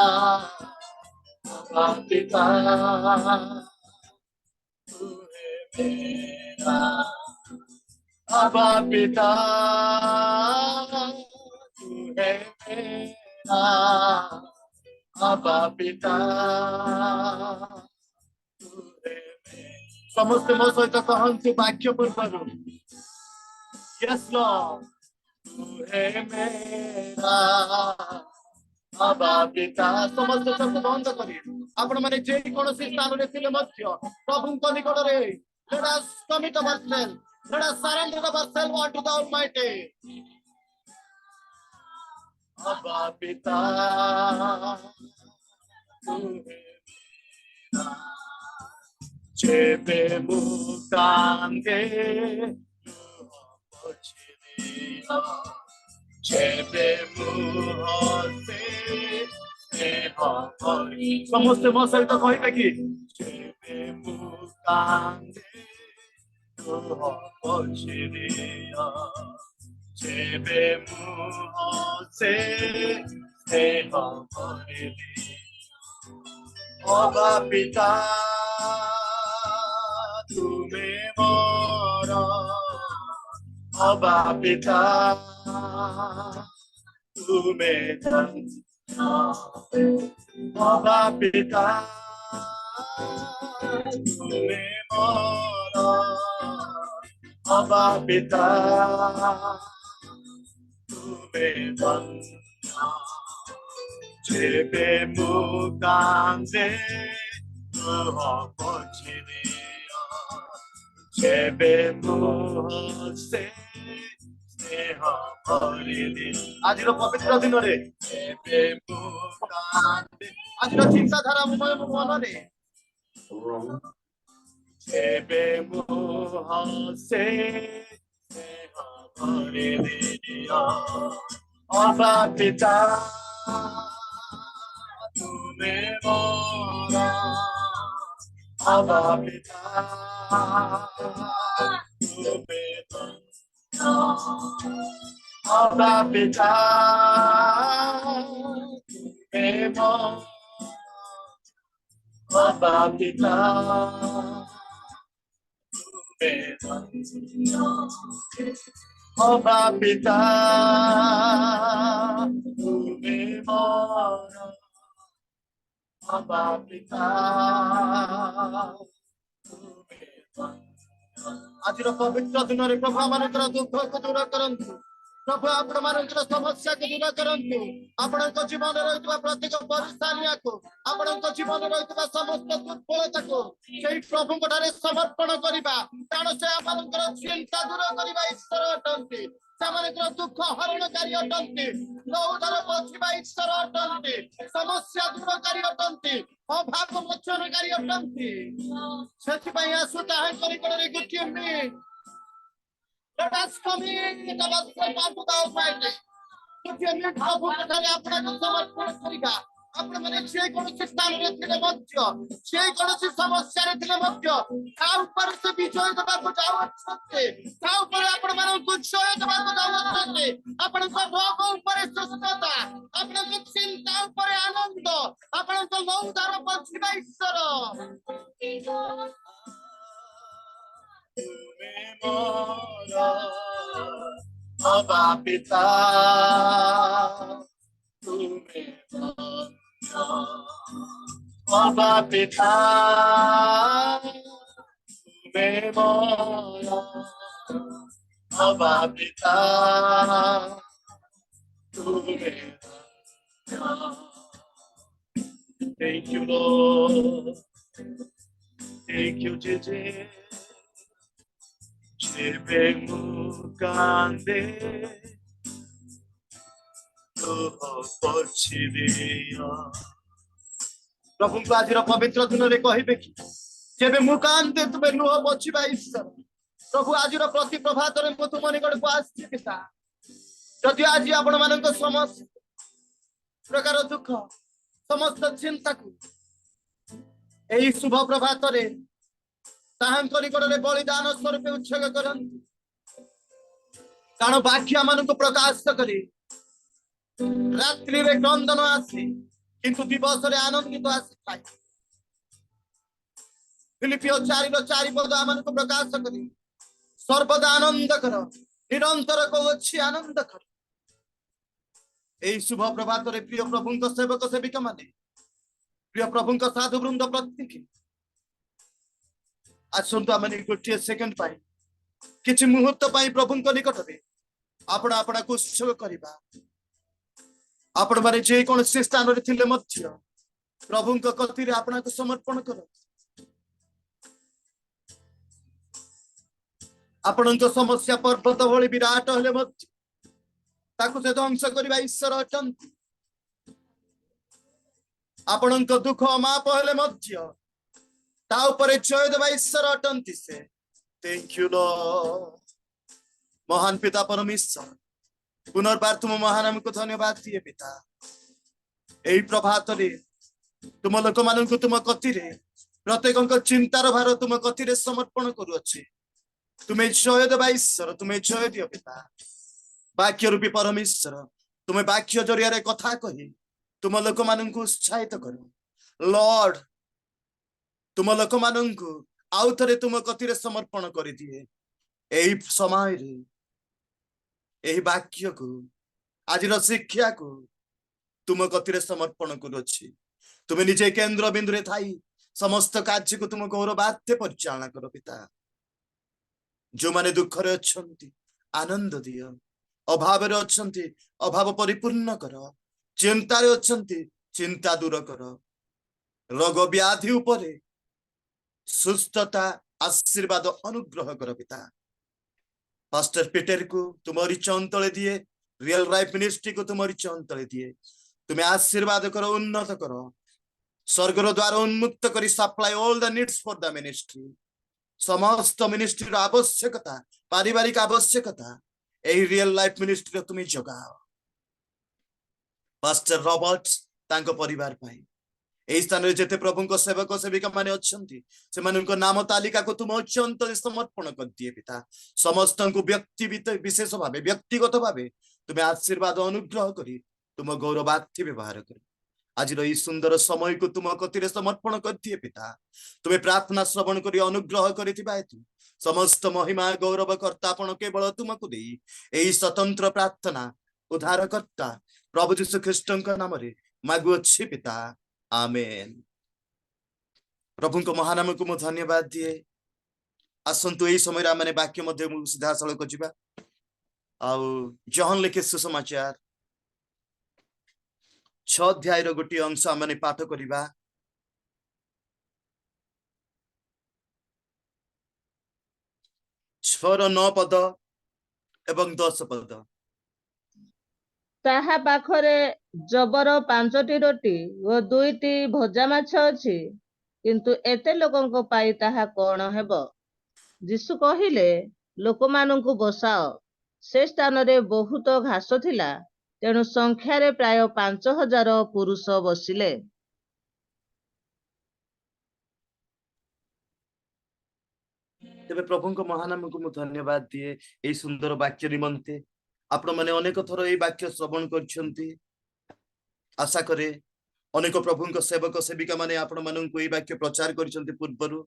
Abba Pita तू है मेरा Abba Pita तू है मेरा Abba Pita तू है मेरा समस्त मो सहित कहंतु वाक्य पूर्वरु यस लॉर्ड तू है मेरा Abba Pita समस्त शब्द बंद करी आपण माने जे कोनोसी स्थान रे थिले मध्य प्रभुଙ୍କ निकटरे let us commit ourselves let us surrender ourselves unto the Almighty Abba Pita तू है मेरा ଯେବେ ମୁଁ କାନ୍ଦେ ଲୁହ ପୋଛିଦିଅ ଯେବେ ମୁଁ ହସେ ସ୍ନେହ ଭରି ସମସ୍ତେ ମୋ ସହିତ କହିବେ କି ଯେବେ ମୁଁ କାନ୍ଦେ ଲୁହ ପୋଛିଦିଅ ଯେବେ ମୁଁ ହସେ ସ୍ନେହ ଭରି ଅବା ପିତା ତୁମେ ମୋର ଅବା ପିତା ତୁମେ ଅବା ପିତା ତୁମେ ମୋର ଅବା ପିତା ତୁମେ ଯେବେ ମୁଁ କାନ୍ଦେ ଲୁହ ପୋଛିଦିଅ ଯେବେ ମୁଁ ହସେ ସ୍ନେହ ଭରିଦିଅ ଆଜିର ପବିତ୍ର ଦିନରେ ଯେବେ ମୁଁ କାନ୍ଦେ ଆଜିର ଚିନ୍ତାଧାରା ମୋ ମନରେ ଯେବେ ମୁଁ ହସେ ସ୍ନେହ ଭରିଦିଅ ଅବା ପିତା ତୁମେ ମୋର ଅବା ପିତା ତୁମେ ଅବା ପିତା ତୁମେ ମୋର ଅବା ପିତା ତୁମେ ଅବା ପିତା ତୁମେ ମୋର ଅବା ପିତା ତୁମେ ଆଜିର ପବିତ୍ର ଦିନରେ ପ୍ରଭୁ ମାନଙ୍କର ଦୁଃଖକୁ ଦୂର କରନ୍ତୁ ପ୍ରଭୁ ଆପଣ ମାନଙ୍କର ସମସ୍ୟାକୁ ଦୂର କରନ୍ତୁ ଆପଣଙ୍କ ଜୀବନରେ ରହିଥିବା ପ୍ରତ୍ୟେକ ପରିସ୍ଥାନୀୟକୁ ଆପଣଙ୍କ ଜୀବନରେ ରହିଥିବା ସମସ୍ତ ଦୁର୍ବଳତାକୁ ସେଇ ପ୍ରଭୁଙ୍କ ଠାରେ ସମର୍ପଣ କରିବା କାରଣ ସେ ଆପଣଙ୍କର ଚିନ୍ତା ଦୂର କରିବା ଈଶ୍ୱର ଅଟନ୍ତି ସେମାନଙ୍କର ଦୁଃଖ ହରଣକାରୀ ଅଟନ୍ତି ଲୌହର ପୋଛିବା ଈଶ୍ୱର ଅଟନ୍ତି ସମସ୍ୟା ଦୂରକାରୀ ଅଟନ୍ତି ଅଭାବ ମୋଚନକାରୀ ଅଟନ୍ତି ସେଥିପାଇଁ ଆସୁ ତାହାଙ୍କ ନିକଟରେ ଗୋଟିଏ minute Let us come in the gospel of the Almighty. ଗୋଟିଏ ମିନିଟ୍ ପ୍ରଭୁଙ୍କ ଠାରେ ଆପଣଙ୍କୁ ସମର୍ପଣ କରିବା ଆପଣମାନେ ଯେକୌଣସି ସ୍ଥାନରେ ଥିଲେ ମଧ୍ୟ ଯେକୌଣସି ସମସ୍ୟାରେ ଥିଲେ ମଧ୍ୟ ତା ଉପରେ ସେ ବିଜୟ ଦେବାକୁ ଯାଉଅଛନ୍ତି ତା ଉପରେ ଆପଣମାନଙ୍କୁ ଜୟ ଦେବାକୁ ଯାଉଅଛନ୍ତି ଆପଣଙ୍କ ରୋଗ ଉପରେ ସୁସ୍ଥତା ଆପଣଙ୍କ ଚିନ୍ତା ଉପରେ ଆନନ୍ଦ ଆପଣଙ୍କ ଲୌହର ପୋଛିବା ଈଶ୍ୱର ତୁମେ ମୋର ଅବା ପିତା ତୁମେ ଅବା ପିତା ତୁମେ ମୋର ଅବା ପିତା ତୁମେ Thank you, Lord. Thank you, Jesus. ଯେବେ ମୁଁ କାନ୍ଦେ ଲୁହ ପୋଛିଦିଅ ପ୍ରଭୁଙ୍କୁ ଆଜିର ପବିତ୍ର ଦିନରେ କହିବେ କି ଯେବେ ମୁଁ କାନ୍ଦେ ତୁମେ ଲୁହ ପୋଛିବା ଈଶ୍ୱର ପ୍ରଭୁ ଆଜିର ପ୍ରତି ପ୍ରଭାତରେ ମୁଁ ତୁମ ନିକଟକୁ ଆସିଛି ପିତା ଯଦି ଆଜି ଆପଣ ମାନଙ୍କ ସମସ୍ତ ପ୍ରକାର ଦୁଃଖ ସମସ୍ତ ଚିନ୍ତାକୁ ଏହି ଶୁଭ ପ୍ରଭାତରେ ତାହାଙ୍କ ନିକଟରେ ବଳିଦାନ ସ୍ୱରୂପ ଉତ୍ସର୍ଗ କରନ୍ତି କାରଣ ବାକ୍ୟ ମାନଙ୍କୁ ପ୍ରକାଶ କରି ରାତ୍ରିରେ କ୍ରନ୍ଦନ ଆସେ କିନ୍ତୁ ଦିବସରେ ଆନନ୍ଦିତ ଆସିଥାଏ ଫିଲିପିଓ 4:4 ପଦ ଆମମାନଙ୍କୁ ପ୍ରକାଶ କରି ସର୍ବଦା ଆନନ୍ଦ କର ନିରନ୍ତର କହୁଅଛି ଆନନ୍ଦ କର ଏହି ଶୁଭ ପ୍ରଭାତରେ ପ୍ରିୟ ପ୍ରଭୁଙ୍କ ସେବକ ସେବିକା ମାନେ ପ୍ରିୟ ପ୍ରଭୁଙ୍କ ସାଧୁ ବୃନ୍ଦ ପ୍ରତ୍ୟେକ ଆସନ୍ତୁ ଆମେ ଗୋଟିଏ ସେକେଣ୍ଡ ପାଇଁ କିଛି ମୁହୂର୍ତ୍ତ ପାଇଁ ପ୍ରଭୁଙ୍କ ନିକଟରେ ଆପଣ ଆପଣଙ୍କୁ ଉତ୍ସର୍ଗ କରିବା ଆପଣ ମାନେ ଯେକୌଣସି ସ୍ଥାନରେ ଥିଲେ ମଧ୍ୟ ପ୍ରଭୁଙ୍କ କତିରେ ଆପଣଙ୍କୁ ସମର୍ପଣ କରନ୍ତୁ ଆପଣଙ୍କ ସମସ୍ୟା ପର୍ବତ ଭଳି ବିରାଟ ହେଲେ ମଧ୍ୟ ତାକୁ ସେ ଧ୍ୱଂସ କରିବା ଈଶ୍ୱର ଅଟନ୍ତି ଆପଣଙ୍କ ଦୁଃଖ ଅମାପ ହେଲେ ମଧ୍ୟ ତା ଉପରେ ଜୟ ଦେବା ଈଶ୍ୱର ଅଟନ୍ତି ସେ। Thank you Lord। महान पिता परमेश्वर पुनर्बार तुम महानाम को धन्यवाद दिए पिता। एई प्रभात रे तुम लोक मानक तुम कथिरे प्रत्येक चिंतार भार तुम कथिरे समर्पण करुअछि। तुम्हें जय देवा ईश्वर, तुम्हें जय दियो पिता। वाक्य रूपी परमेश्वर तुम्हें वाक्य जरिया कथा कही तुम लोक मानक उत्साहित करो लॉर्ड। तुम लोक मानक आउ थे तुम कथिरे समर्पण कर दिए। एई समय रे एही वाक्य को आज शिक्षा को तुम कथिरे समर्पण करुअछि। तुम्हें निजे केंद्र बिंदु रे थाई समस्त कार्य को तुम गौरवार्थे परिचालना करो पिता। जो माने दुख रे अछंती आनंद दियो, अभाव रे अछंती अभाव परिपूर्ण करो, चिंता रे अछंती चिंता दूर करो, रोग व्याधि उपरे सुस्थता आशीर्वाद अनुग्रह करो पिता। पास्टर पीटर को तुम्हारी चौंतले दिए, रियल लाइफ मिनिस्ट्री को तुम्हारी चौंतले दिए। तुम्हें आशीर्वाद करो, उन्नत करो, स्वर्गर द्वार उन्मुक्त करी supply all the needs for the ministry. समस्त मिनिस्ट्री आवश्यकता पारिवारिक आवश्यकता यही रियल लाइफ मिनिस्ट्री तुम्हें जगाओ। पास्टर रॉबर्ट तांको परिवार पाई एही स्थान रे जेते प्रभु को सेवक सेविका माने अछंती से मानक नाम तालिका को तुम अत्यंत समर्पण कर दिए पिता। समस्त को व्यक्ति विशेष भावे व्यक्तिगत भावे तुम्हें आशीर्वाद अनुग्रह करी तुम गौरवार्थी व्यवहार कर। आज रही सुंदर समय को तुम कथिरे समर्पण कर दिए पिता। तुम्हें प्रार्थना श्रवण करी अनुग्रह करिथिबा हेतु समस्त महिमा गौरव कर्तापण केवल तुमको देई एही स्वतंत्र प्रार्थना उद्धारकर्ता प्रभु यीशु ख्रीष्टଙ୍କ नामରେ मागुअछि पिता, आमेन। प्रभु को महानाम को मु धन्यवाद दिए। आसंतु एही समय रा माने वाक्य मध्ये मु सीधा सळक जिबा आउ जहन लिखे सुसमाचार 6 अध्याय रो गोटी अंश माने पाठ करिबा। 6 रो 9 पद एवं 10 पद। ताहा पाखरे जबर 5टी रोटी ओ 2टी भजा माछ अछि, किंतु एते लोकंको पाई ताहा कोण हेबो? यीशु कहिले, लोकमानंकु बसाओ। से स्थान रे बहुत घास थिला, तेणु संख्यारे प्राय 5000 पुरुष बसिले। तेबे प्रभु को महानाम को मु धन्यवाद दिए एही सुंदर वाक्य निमंते। आपण माने अनेक थर एही वाक्य श्रवण करछंती। आशा करे अनेक प्रभु को सेवक सेविका माने आपण माननकु एही वाक्य प्रचार करछंती पूर्वरु।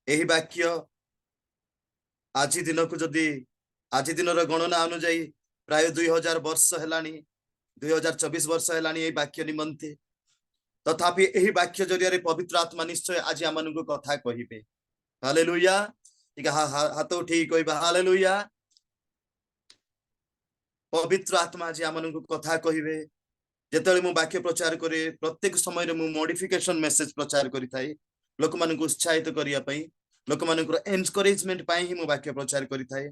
एही वाक्य आज दिन को जदि आज दिन गणना अनुଯାयी प्राय 2000 वर्ष हेलानी, 2024 वर्ष हेलानी एही वाक्य निमंते। तथापि एही वाक्य जरिया पवित्र आत्मा निश्चय आज आमनकु कथा कहिबे। हालेलुया। ठीक हाथ उठी कहबा हालेलुया। पवित्र आत्मा आज आमनकु कथा कहिबे। जेतले मु वाक्य प्रचार करे प्रत्येक समय रे मु मॉडिफिकेशन मैसेज प्रचार करि थाई, लोक मानकु उत्साहित करिया पई, लोक मानकु एनकरेजमेंट पाई ही मु वाक्य प्रचार करि थाई।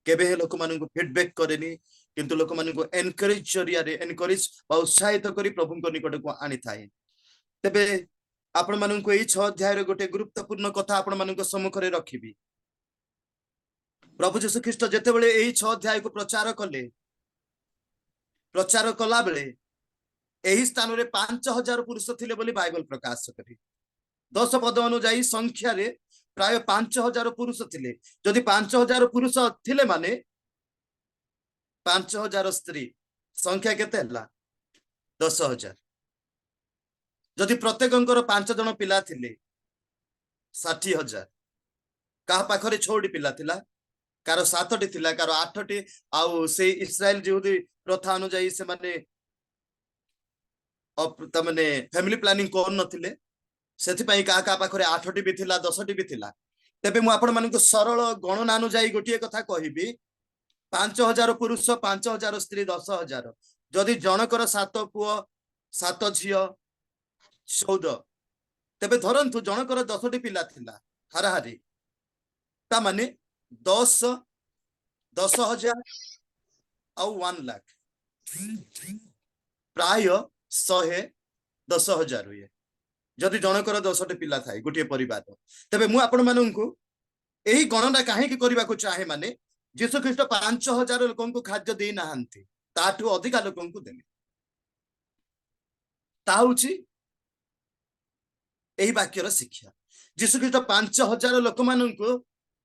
केबे हे लोक मानकु फीडबैक करेनी, किंतु लोक मानकु एनकरेज जरिया रे एनकरेज बा उत्साहित करी प्रभु को निकट को आनी थाई। तबे आपण मानकु एही 6 अध्याय रे गोटे गुरुत्वपूर्ण कथा आपण मानकु सम्मुख रे रखिबी। प्रभु यीशु ख्रीष्ट जेते बेले एही 6 अध्याय को प्रचार कले, प्रचार कला बेले एही स्थान रे 5000 पुरुष थिले बोली बाइबल प्रकाश करे। 10 पद अनुଯାयी संख्या रे प्राय 5000 पुरुष थिले। जदि 5000 पुरुष थिले माने 5000 स्त्री संख्या केते हला 10000। जदि प्रत्येकंकर 5 जण पिला थिले 60000। का पाखरे 6टी पिला थिला, कार 7टी थिला, कार 8टी। आउ से इस्राएल यहूदी प्रथा अनुଯାयी से माने तमने फैमिली प्लानिंग कोन नथिले, सेति पई का का पाखरे 8टी भी थिला, 10टी भी थिला। तेबे मु आपण मानकु सरल गणना अनुଯାयी गोटिए कथा कहिबी। 5000 पुरुष, 5000 स्त्री, 10000। जदि जनकर 7 पुओ 7 झियो 14, तेबे धरंतु जनकर 10टी पिला थिला हाराहारी, ता माने 10,000 आउ 1 लाख प्राय 110,000 हुए। जदि जनकर 10टी पिला थाए गोटे परिवार तेबे मु आपण माननकु एही गणना काहे करबा को चाहे माने यीशु ख्रीष्ट 5000 लोकन को खाद्य दे नाहंती ताठू अधिक लोकन को देले ताउची एही वाक्यर शिक्षा यीशु ख्रीष्ट 5000 लोक माननकु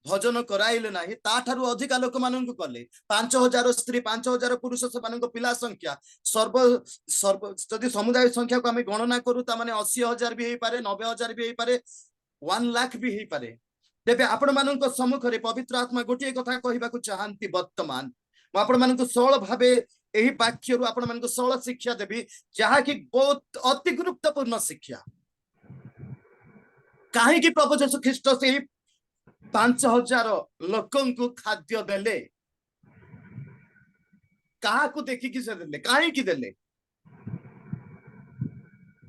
भजन कराइले नाही ताठारु अधिक लोक माननकु कले 5000 स्त्री 5000 पुरुष से पिला संख्या सर्व सर्व जदि समुदाय संख्या को आम गणना करू ता माने 80,000 भी पारे 90,000 भी पारे 1 लाख भी पारे तेबे आपण माननक सम्मुख रे पवित्र आत्मा गोटे कथा कहबा को चाहंती वर्तमान म आपण माननक सरल भाबे एही वाक्य रु आपण माननक सरल शिक्षा देबी जहा कि बहुत अति गुरुत्वपूर्ण शिक्षा काहे कि प्रभु यीशु ख्रीष्ट से 5,000 लोकन को खाद्य देले कहा को देखि कि से देले काहे कि देले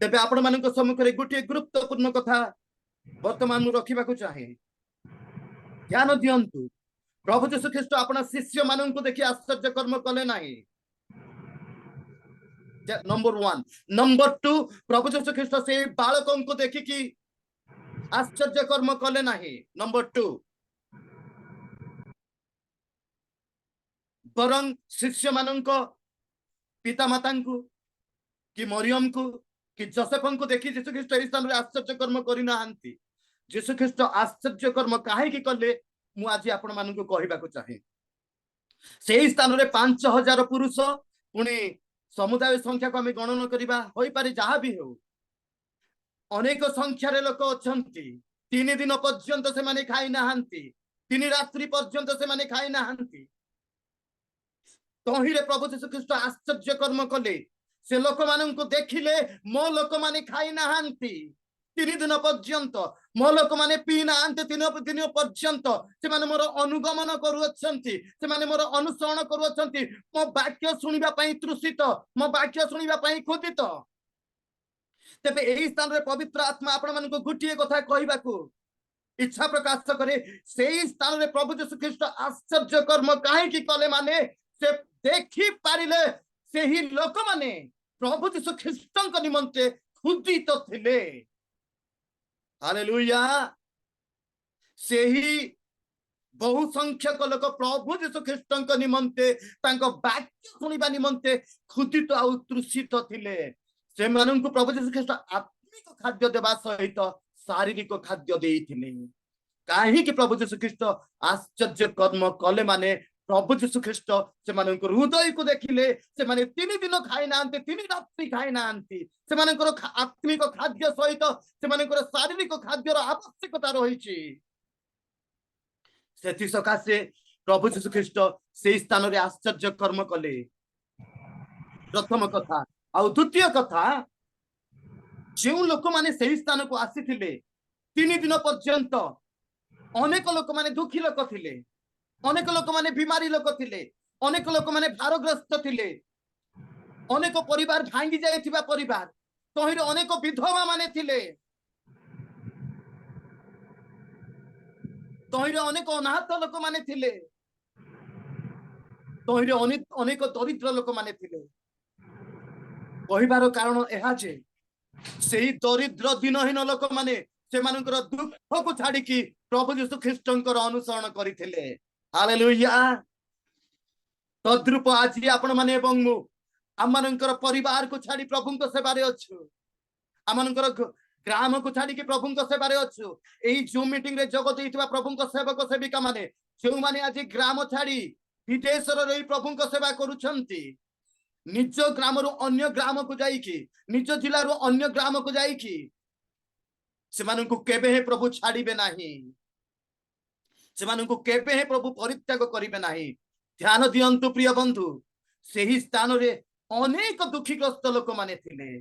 तेबे आपण माननक सम्मुख रे गोटे गुरुत्वपूर्ण कथा वर्तमान मु रखिबा को चाहे ध्यान दियंतु प्रभु यीशु ख्रीष्ट अपना शिष्य मानन को देखि आश्चर्य कर्म कले नाही नंबर 1 नंबर 2 प्रभु यीशु ख्रीष्ट से बालकों को देखि कि आश्चर्य कर्म कले नाही नंबर 2 बरं शिष्य मानन को पिता माता को कि मरियम को कि जोसेफ को देखि यीशु ख्रीष्ट इस स्थान रे आश्चर्य कर्म करि नाहंती यीशु ख्रीष्ट आश्चर्य कर्म काहे कि कले मु आज आपण मानन को कहबा को चाहे सेही स्थान रे 5,000 पुरुष पुणी समुदाय संख्या को आम गणना करबा होई पारे जहा भी हो अनेक संख्या रे लोक अछंती 3 दिन पर्यंत से माने खाई नाहंती 3 रात्रि पर्यंत से माने खाई नाहंती तहिरे प्रभु यीशु ख्रीष्ट आश्चर्य कर्म कले से लोक मानन को देखिले मो लोक माने खाई नाहंती 3 दिन पर्यंत मो लोक माने पी नाहंती 3 दिन पर्यंत से माने मोर अनुगमन करूछंती से माने मोर अनुसरण करूछंती मो वाक्य सुनिबा पई तृषित मो वाक्य सुनिबा पई खोदित तेबे एही स्थान रे पवित्र आत्मा आपण मन को गुटिए कथा कहबा को इच्छा प्रकाश करे सेही स्थान रे प्रभु यीशु ख्रीष्ट आश्चर्य कर्म काहे कि कले माने से देखि पारिले सेही लोक माने प्रभु यीशु ख्रीष्टଙ୍କ निमंते खुदित थिले हालेलुया सेही बहु संख्यक लोक प्रभु यीशु ख्रीष्टଙ୍କ निमंते तांको वाक्य सुनिबा निमंते खुदित आ तृषित थिले से माननकु प्रभु यीशु ख्रीष्ट आत्मिक खाद्य देबा सहित शारीरिक खाद्य देइथिले काहे कि प्रभु यीशु ख्रीष्ट आश्चर्य कर्म कले माने प्रभु यीशु ख्रीष्ट से माननकर हृदय को देखिले से माने 3 दिन खाई नांती 3 रात्रि खाई नांती से माननकर आत्मिक खाद्य सहित से माननकर शारीरिक खाद्यर आवश्यकता रहिछि सेति सकासे प्रभु यीशु ख्रीष्ट से स्थान रे आश्चर्य कर्म कले प्रथम कथा आ द्वितीय कथा जो लोक माने से स्थान को आसीथिले 3 दिन पर्यंत अनेक लोक माने दुखी लोक थिले अनेक लोक माने बीमारी लोक थिले अनेक लोक माने भारग्रस्त थिले अनेक परिवार भांगी जाइथिबा परिवार तहिरे अनेक विधवा माने थिले तहिरे अनेक अनाथ लोक माने थिले तहिरे अनेक दरिद्र लोक माने थिले कहिबार कारण एहा जे सेही दरिद्र दिनहीन लोक माने से मानकर दुख को छाड़ी की प्रभु यीशु ख्रीष्टंकर अनुसरण करिथिले हालेलुया तद्रूप आज आपण माने एवं मु आमनकर परिवार को छाड़ी प्रभुଙ୍କ सेवारे अछु आमनकर ग्राम को छाड़ी की प्रभुଙ୍କ सेवारे अछु एही जूम मीटिंग रे जगत दैथिबा प्रभुଙ୍କ सेवक सेविका माने जो माने आज ग्राम छाड़ी विदेशर रही प्रभुଙ୍କ सेवा करूछंती निज ग्राम रु अन्य ग्राम को जाईकी निज जिला रु अन्य ग्राम को जाईकी से माननकु केबे हे प्रभु छाड़ीबे नाही से माननकु केबे हे प्रभु परित्याग करिबे नाही ध्यान दियंतु प्रिय बंधु सेही स्थान रे अनेक दुखीग्रस्त लोक माने थिले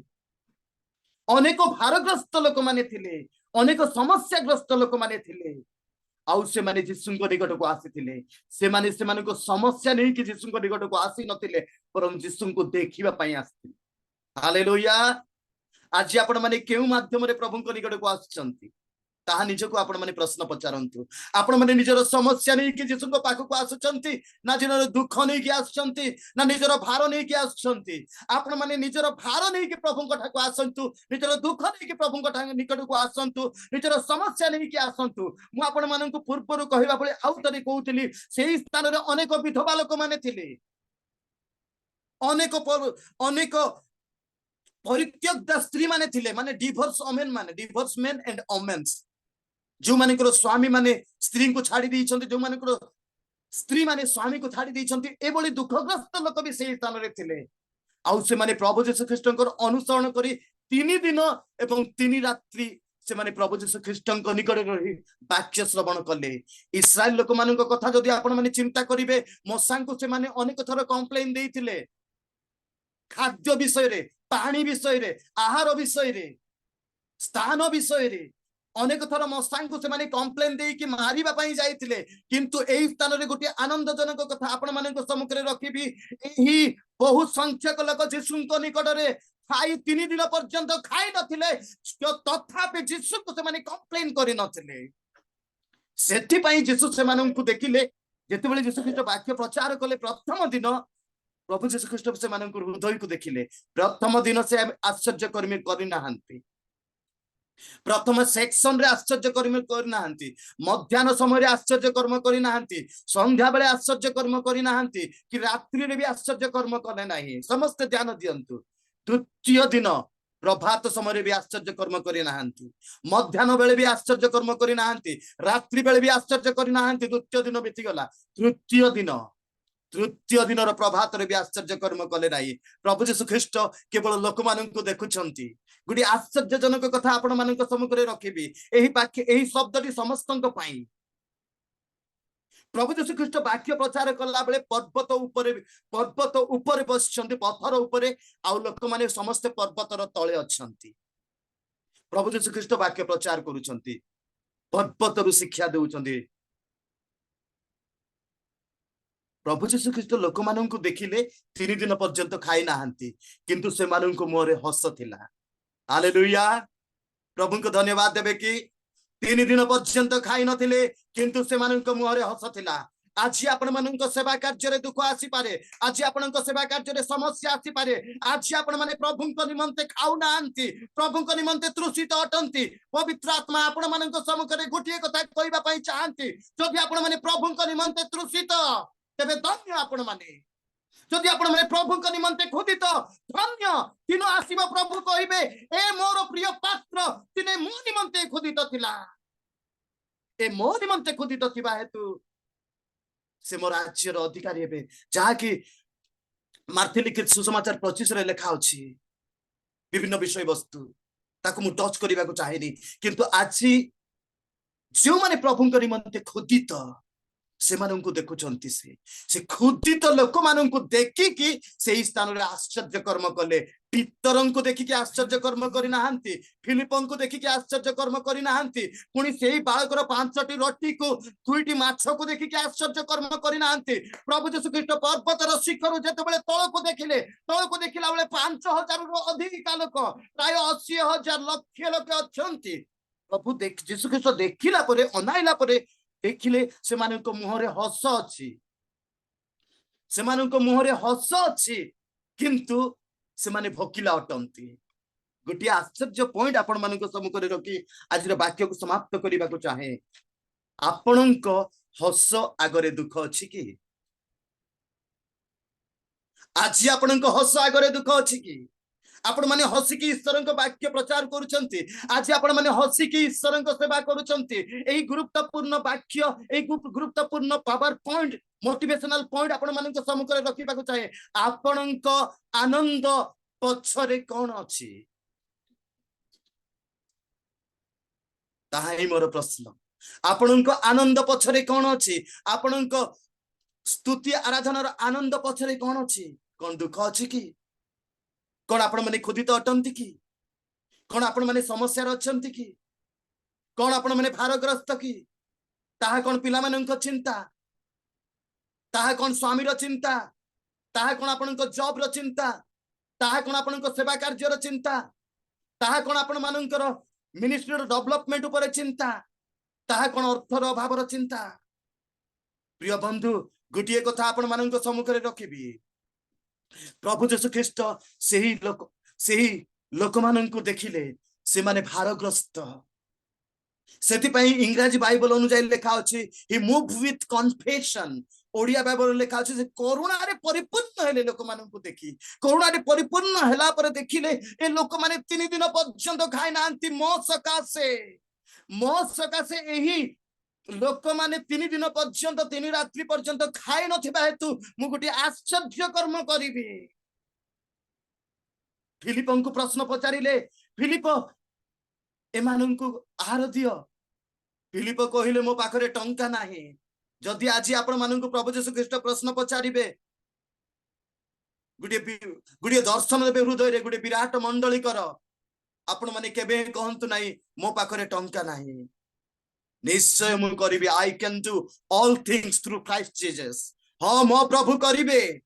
अनेक भारग्रस्त लोक माने थिले अनेक समस्याग्रस्त लोक माने थिले आउ से माने जिसुଙ୍କ निकट को आसीथिले से माने से माने को समस्या नहीं कि जिसुଙ୍କ निकट को आसी नथिले परम जिसुଙ୍କୁ देखिबा पई आस्थिले हालेलुया आज आपण माने केउ माध्यम रे प्रभुଙ୍କ निकट को आछंती ତାହା ନିଜକୁ ଆପଣ ମାନେ ପ୍ରଶ୍ନ ପଚାରନ୍ତୁ। ଆପଣ ମାନେ ନିଜର ସମସ୍ୟା ନେଇକି ଯୀଶୁଙ୍କ ପାଖକୁ ଆସୁଛନ୍ତି ନା ନିଜର ଦୁଃଖ ନେଇକି ଆସୁଛନ୍ତି ନା ନିଜର ଭାର ନେଇକି ଆସୁଛନ୍ତି? ଆପଣ ମାନେ ନିଜର ଭାର ନେଇକି ପ୍ରଭୁଙ୍କ ଠାକୁ ଆସନ୍ତୁ, ନିଜର ଦୁଃଖ ନେଇକି ପ୍ରଭୁଙ୍କ ନିକଟକୁ ଆସନ୍ତୁ, ନିଜର ସମସ୍ୟା ନେଇକି ଆସନ୍ତୁ। ମୁଁ ଆପଣ ମାନଙ୍କୁ ପୂର୍ବରୁ କହିବା ଭଳି ଆଉ ଥରେ କହୁଥିଲି, ସେଇ ସ୍ଥାନରେ ଅନେକ ବିଧବା ଲୋକମାନେ ଥିଲେ, ଅନେକ ପରିତ୍ୟକ୍ତା ସ୍ତ୍ରୀ ମାନେ ଥିଲେ, ମାନେ ଡିଭୋର୍ସ ମେନ୍ ଏଣ୍ଡ ଓମେନ୍ସ, ଯୋଉମାନଙ୍କର ସ୍ୱାମୀ ମାନେ ସ୍ତ୍ରୀଙ୍କୁ ଛାଡି ଦେଇଛନ୍ତି, ଯୋଉମାନଙ୍କର ସ୍ତ୍ରୀ ମାନେ ସ୍ୱାମୀକୁ ଛାଡି ଦେଇଛନ୍ତି, ଏଭଳି ଦୁଃଖଗ୍ରସ୍ତ ଲୋକ ବି ସେଇ ସ୍ଥାନରେ ଥିଲେ। ଆଉ ସେମାନେ ପ୍ରଭୁ ଯୀଶୁ ଖ୍ରୀଷ୍ଟଙ୍କର ଅନୁସରଣ କରି 3 ଦିନ ଏବଂ 3 ରାତ୍ରି ସେମାନେ ପ୍ରଭୁ ଯୀଶୁ ଖ୍ରୀଷ୍ଟଙ୍କ ନିକଟରେ ରହି ବାକ୍ୟ ଶ୍ରବଣ କଲେ। ଇସ୍ରାଏଲ ଲୋକମାନଙ୍କ କଥା ଯଦି ଆପଣ ମାନେ ଚିନ୍ତା କରିବେ, ମୋଶାଙ୍କୁ ସେମାନେ ଅନେକ ଥର କମ୍ପ୍ଲେନ ଦେଇଥିଲେ, ଖାଦ୍ୟ ବିଷୟରେ, ପାଣି ବିଷୟରେ, ଆହାର ବିଷୟରେ, ସ୍ଥାନ ବିଷୟରେ ଅନେକ ଥର ମୋଶାଙ୍କୁ ସେମାନେ କମ୍ପ୍ଲେନ ଦେଇକି ମାରିବା ପାଇଁ ଯାଇଥିଲେ। କିନ୍ତୁ ଏହି ସ୍ଥାନରେ ଗୋଟିଏ ଆନନ୍ଦଜନକ କଥା ଆପଣ ମାନଙ୍କ ସମ୍ମୁଖରେ ରଖିବି, ଏହି ବହୁ ସଂଖ୍ୟକ ଲୋକ ଯୀଶୁଙ୍କ ନିକଟରେ 3 ଦିନ ପର୍ଯ୍ୟନ୍ତ ଖାଇ ନଥିଲେ, ତଥାପି ଯୀଶୁଙ୍କୁ ସେମାନେ କମ୍ପ୍ଲେନ କରିନଥିଲେ। ସେଥିପାଇଁ ଯୀଶୁ ସେମାନଙ୍କୁ ଦେଖିଲେ, ଯେତେବେଳେ ଯୀଶୁ ଖ୍ରୀଷ୍ଟ ବାକ୍ୟ ପ୍ରଚାର କଲେ ପ୍ରଥମ ଦିନ, ପ୍ରଭୁ ଯୀଶୁ ଖ୍ରୀଷ୍ଟ ସେମାନଙ୍କ ହୃଦୟକୁ ଦେଖିଲେ। ପ୍ରଥମ ଦିନ ସେ ଆଶ୍ଚର୍ଯ୍ୟ କର୍ମୀ କରିନାହାନ୍ତି, ପ୍ରଥମ ସେକ୍ସନ ରେ ଆଶ୍ଚର୍ଯ୍ୟ କର୍ମ କରିନାହାନ୍ତି, ମଧ୍ୟାହ୍ନ ସମୟରେ ଆଶ୍ଚର୍ଯ୍ୟ କର୍ମ କରିନାହାନ୍ତି, ସନ୍ଧ୍ୟା ବେଳେ ଆଶ୍ଚର୍ଯ୍ୟ କର୍ମ କରିନାହାନ୍ତି, କି ରାତ୍ରିରେ ବି ଆଶ୍ଚର୍ଯ୍ୟ କର୍ମ କଲେ ନାହିଁ। ସମସ୍ତେ ଧ୍ୟାନ ଦିଅନ୍ତୁ, ତୃତୀୟ ଦିନ ପ୍ରଭାତ ସମୟରେ ବି ଆଶ୍ଚର୍ଯ୍ୟ କର୍ମ କରିନାହାନ୍ତି, ମଧ୍ୟାହ୍ନ ବେଳେ ବି ଆଶ୍ଚର୍ଯ୍ୟ କର୍ମ କରିନାହାନ୍ତି, ରାତ୍ରି ବେଳେ ବି ଆଶ୍ଚର୍ଯ୍ୟ କରିନାହାନ୍ତି। ଦ୍ୱିତୀୟ ଦିନ ବିତିଗଲା, ତୃତୀୟ ଦିନର ପ୍ରଭାତରେ ବି ଆଶ୍ଚର୍ଯ୍ୟ କର୍ମ କଲେ ନାହିଁ। ପ୍ରଭୁ ଯୀଶୁ ଖ୍ରୀଷ୍ଟ କେବଳ ଲୋକମାନଙ୍କୁ ଦେଖୁଛନ୍ତି। ଗୋଟିଏ ଆଶ୍ଚର୍ଯ୍ୟଜନକ କଥା ଆପଣ ମାନଙ୍କ ସମ୍ମୁଖରେ ରଖିବି, ଏହି ଶବ୍ଦଟି ସମସ୍ତଙ୍କ ପାଇଁ। ପ୍ରଭୁ ଯୀଶୁ ଖ୍ରୀଷ୍ଟ ବାକ୍ୟ ପ୍ରଚାର କଲା ବେଳେ ପର୍ବତ ଉପରେ ବସିଛନ୍ତି, ପଥର ଉପରେ, ଆଉ ଲୋକମାନେ ସମସ୍ତେ ପର୍ବତର ତଳେ ଅଛନ୍ତି। ପ୍ରଭୁ ଯୀଶୁ ଖ୍ରୀଷ୍ଟ ବାକ୍ୟ ପ୍ରଚାର କରୁଛନ୍ତି, ପର୍ବତରୁ ଶିକ୍ଷା ଦେଉଛନ୍ତି। ପ୍ରଭୁ ଯୀଶୁ ଖ୍ରୀଷ୍ଟ ଲୋକମାନଙ୍କୁ ଦେଖିଲେ, 3 ଦିନ ପର୍ଯ୍ୟନ୍ତ ଖାଇ ନାହାନ୍ତି, କିନ୍ତୁ ସେମାନଙ୍କ ମୁହଁରେ ହସ ଥିଲା। ହାଲେଲୁୟା, ପ୍ରଭୁଙ୍କୁ ଧନ୍ୟବାଦ ଦେବେ କି 3 ଦିନ ପର୍ଯ୍ୟନ୍ତ ଖାଇ ନଥିଲେ, କିନ୍ତୁ ସେମାନଙ୍କ ମୁହଁରେ ହସ ଥିଲା। ଆଜି ଆପଣମାନଙ୍କ ସେବା କାର୍ଯ୍ୟରେ ଦୁଃଖ ଆସିପାରେ, ଆଜି ଆପଣଙ୍କ ସେବା କାର୍ଯ୍ୟରେ ସମସ୍ୟା ଆସିପାରେ, ଆଜି ଆପଣ ମାନେ ପ୍ରଭୁଙ୍କ ନିମନ୍ତେ ଖାଉନାହାନ୍ତି, ପ୍ରଭୁଙ୍କ ନିମନ୍ତେ ତୃଷିତ ଅଟନ୍ତି। ପବିତ୍ର ଆତ୍ମା ଆପଣ ମାନଙ୍କ ସମ୍ମୁଖରେ ଗୋଟିଏ କଥା କହିବା ପାଇଁ ଚାହାନ୍ତି, ଯଦି ଆପଣ ମାନେ ପ୍ରଭୁଙ୍କ ନିମନ୍ତେ ତୃଷିତ, ତେବେ ଧନ୍ୟ ଆପଣ ମାନେ। ଯଦି ଆପଣ ମାନେ ପ୍ରଭୁଙ୍କ ନିମନ୍ତେ ଖୋଦିତ, ଧନ୍ୟ। ଦିନ ଆସିବ ପ୍ରଭୁ କହିବେ, ଏ ମୋର ପ୍ରିୟ ପାତ୍ର, ଦିନେ ମୋ ନିମନ୍ତେ ଖୋଦିତ ଥିଲା, ଏ ମୋ ନିମନ୍ତେ ଖୋଦିତ ଥିବା ହେତୁ ସେ ମୋ ରାଜ୍ୟର ଅଧିକାରୀ ହେବେ। ଯାହାକି ମାର୍ଥି ଲିଖିତ ସୁସମାଚାର 25 ରେ ଲେଖା ଅଛି। ବିଭିନ୍ନ ବିଷୟବସ୍ତୁ ତାକୁ ମୁଁ ଟଚ୍ କରିବାକୁ ଚାହେଁନି, କିନ୍ତୁ ଆଜି ଯେଉଁମାନେ ପ୍ରଭୁଙ୍କ ନିମନ୍ତେ ଖୋଦିତ, ସେମାନଙ୍କୁ ଦେଖୁଛନ୍ତି। ସେ ଖୋଦିତ ଲୋକମାନଙ୍କୁ ଦେଖିକି ସେଇ ସ୍ଥାନରେ ଆଶ୍ଚର୍ଯ୍ୟ କର୍ମ କଲେ। ପିତରଙ୍କୁ ଦେଖିକି ଆଶ୍ଚର୍ଯ୍ୟ କର୍ମ କରିନାହାନ୍ତି, ଫିଲିପଙ୍କୁ ଦେଖିକି ଆଶ୍ଚର୍ଯ୍ୟ କର୍ମ କରିନାହାନ୍ତି, ପୁଣି ସେଇ ବାଳକର 5ଟି ରୋଟିକୁ 2ଟି ମାଛକୁ ଦେଖିକି ଆଶ୍ଚର୍ଯ୍ୟ କର୍ମ କରିନାହାନ୍ତି। ପ୍ରଭୁ ଯୀଶୁ ଖ୍ରୀଷ୍ଟ ପର୍ବତର ଶିଖରରୁ ଯେତେବେଳେ ତଳକୁ ଦେଖିଲା ବେଳେ 5,000ରୁ ଅଧିକା ଲୋକ, ପ୍ରାୟ 80,000, ଲକ୍ଷ ଲୋକ ଅଛନ୍ତି। ପ୍ରଭୁ ଯୀଶୁ ଖ୍ରୀଷ୍ଟ ଦେଖିଲା ପରେ, ଅନାଇଲା ପରେ ଦେଖିଲେ ସେମାନଙ୍କ ମୁହଁରେ ହସ ଅଛି, ସେମାନଙ୍କ ମୁହଁରେ ହସ ଅଛି, କିନ୍ତୁ ସେମାନେ ଭୋକିଲା ଅଟନ୍ତି। ଗୋଟିଏ ଆଶ୍ଚର୍ଯ୍ୟ ପଏଣ୍ଟ ଆପଣ ମାନଙ୍କ ସମ୍ମୁଖରେ ରଖି ଆଜିର ବାକ୍ୟକୁ ସମାପ୍ତ କରିବାକୁ ଚାହେଁ। ଆପଣଙ୍କ ହସ ଆଗରେ ଦୁଃଖ ଅଛି କି? ଆଜି ଆପଣଙ୍କ ହସ ଆଗରେ ଦୁଃଖ ଅଛି କି? ଆପଣ ମାନେ ହସିକି ଈଶ୍ୱରଙ୍କ ବାକ୍ୟ ପ୍ରଚାର କରୁଛନ୍ତି, ଆଜି ଆପଣ ମାନେ ହସିକି ଈଶ୍ୱରଙ୍କ ସେବା କରୁଛନ୍ତି। ଏହି ଗୁରୁତ୍ୱପୂର୍ଣ୍ଣ ବାକ୍ୟ, ଏହି ଗୁରୁତ୍ୱପୂର୍ଣ୍ଣ ପାୱାର ପଏଣ୍ଟ, ମୋଟିଭେସନାଲ ପଏଣ୍ଟ ଆପଣ ମାନଙ୍କ ସମ୍ମୁଖରେ ରଖିବାକୁ ଚାହେଁ। ଆପଣଙ୍କ ଆନନ୍ଦ ପଛରେ କଣ ଅଛି? ତାହା ହିଁ ମୋର ପ୍ରଶ୍ନ। ଆପଣଙ୍କ ଆନନ୍ଦ ପଛରେ କଣ ଅଛି? ଆପଣଙ୍କ ସ୍ତୁତି ଆରାଧନାର ଆନନ୍ଦ ପଛରେ କଣ ଅଛି? କଣ ଦୁଃଖ ଅଛି କି? କଣ ଆପଣ ମାନେ ଖୋଦିତ ଅଟନ୍ତି କି? କଣ ଆପଣ ମାନେ ସମସ୍ୟାରେ ଅଛନ୍ତି କି? କଣ ଆପଣ ମାନେ ଭାରଗ୍ରସ୍ତ କି? ତାହା କଣ ପିଲାମାନଙ୍କ ଚିନ୍ତା? ତାହା କଣ ସ୍ୱାମୀର ଚିନ୍ତା? ତାହା କଣ ଆପଣଙ୍କ ଜବ୍ ର ଚିନ୍ତା? ତାହା କଣ ଆପଣଙ୍କ ସେବା କାର୍ଯ୍ୟର ଚିନ୍ତା? ତାହା କଣ ଆପଣ ମାନଙ୍କର मिनिस्ट्री डेवलपमेंट उपरे चिंता ताहा कोन अर्थर अभावर चिंता। प्रिय बंधु गोटे कथा आपण मानक सम्मुखरे रखिबी प्रभु यीशु ख्रीष्ट सेही लोक मानक देखिले से माने भारग्रस्त सेतिपई इंग्रजी बाइबल अनुसार लिखा अछि he move with confession. Odia Bible लिखा अछि जे करुणा रे परिपूर्ण हेले लोक मानक देखि करुणा रे परिपूर्ण हेला पर देखिले ए लोक माने 3 दिन पर्यंत खाइ नांती मो सकासे एही लोक माने 3 दिन पर्यंत 3 रात्रि पर्यंत खाइ नथिबा हेतु मु गुटी आश्चर्य कर्म करिबी। फिलिपंकु प्रश्न पचारिले फिलिप एमानंकु आहार दियो। फिलिप कहिले मो पाखरे टंका नाही। जदि आज आपण मानंकु प्रभु यीशु ख्रीष्ट प्रश्न पचारिबे गुडी दर्शन देबे हृदय रे गुडी विराट मंडली कर आपण माने केबे कहंतु नाही मो पाखरे टंका नाही। निश्चय मु करिबे I can do all things through Christ Jesus. हां मो प्रभु करिबे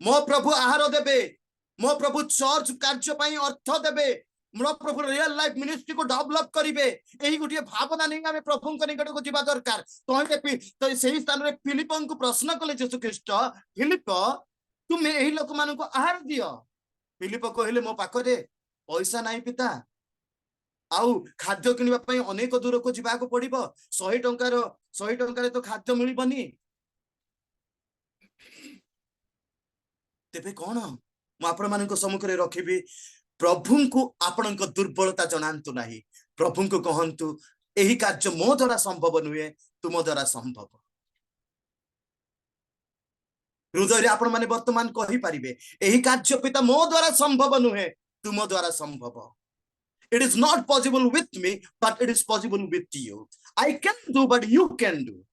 मो प्रभु आहार देबे मो प्रभु चर्च कार्य पई अर्थ देबे मो प्रभु रियल लाइफ मिनिस्ट्री को डेवलप करिवे एही गुटिए भावना नहीं हमें प्रभु को निकट को जीवा दरकार। तो सही स्थान रे फिलिपन को प्रश्न कले यीशु ख्रीष्ट फिलिप तुमे एही लोक मान को आहार दियो। फिलिप कहले मो पाखरे पैसा नाही पिता आउ खाद्य किनिबा पई अनेक दूर को जीवा को पड़िबो 100 टंकार तो खाद्य मिलिबनी। तेबे कोन मु आपण मानक सम्मुखरे रखिबी प्रभु को आपण दुर्बलता जनातु नाही। प्रभु को कहंतु एही कार्य मो द्वारा संभव नुहे तुम द्वारा संभव। हृदय आपण माने वर्तमान कहि परिबे एही कार्य पिता मो द्वारा संभव नुहे तुम द्वारा संभव। It is not possible with me but it is possible with you. I can do but you can do.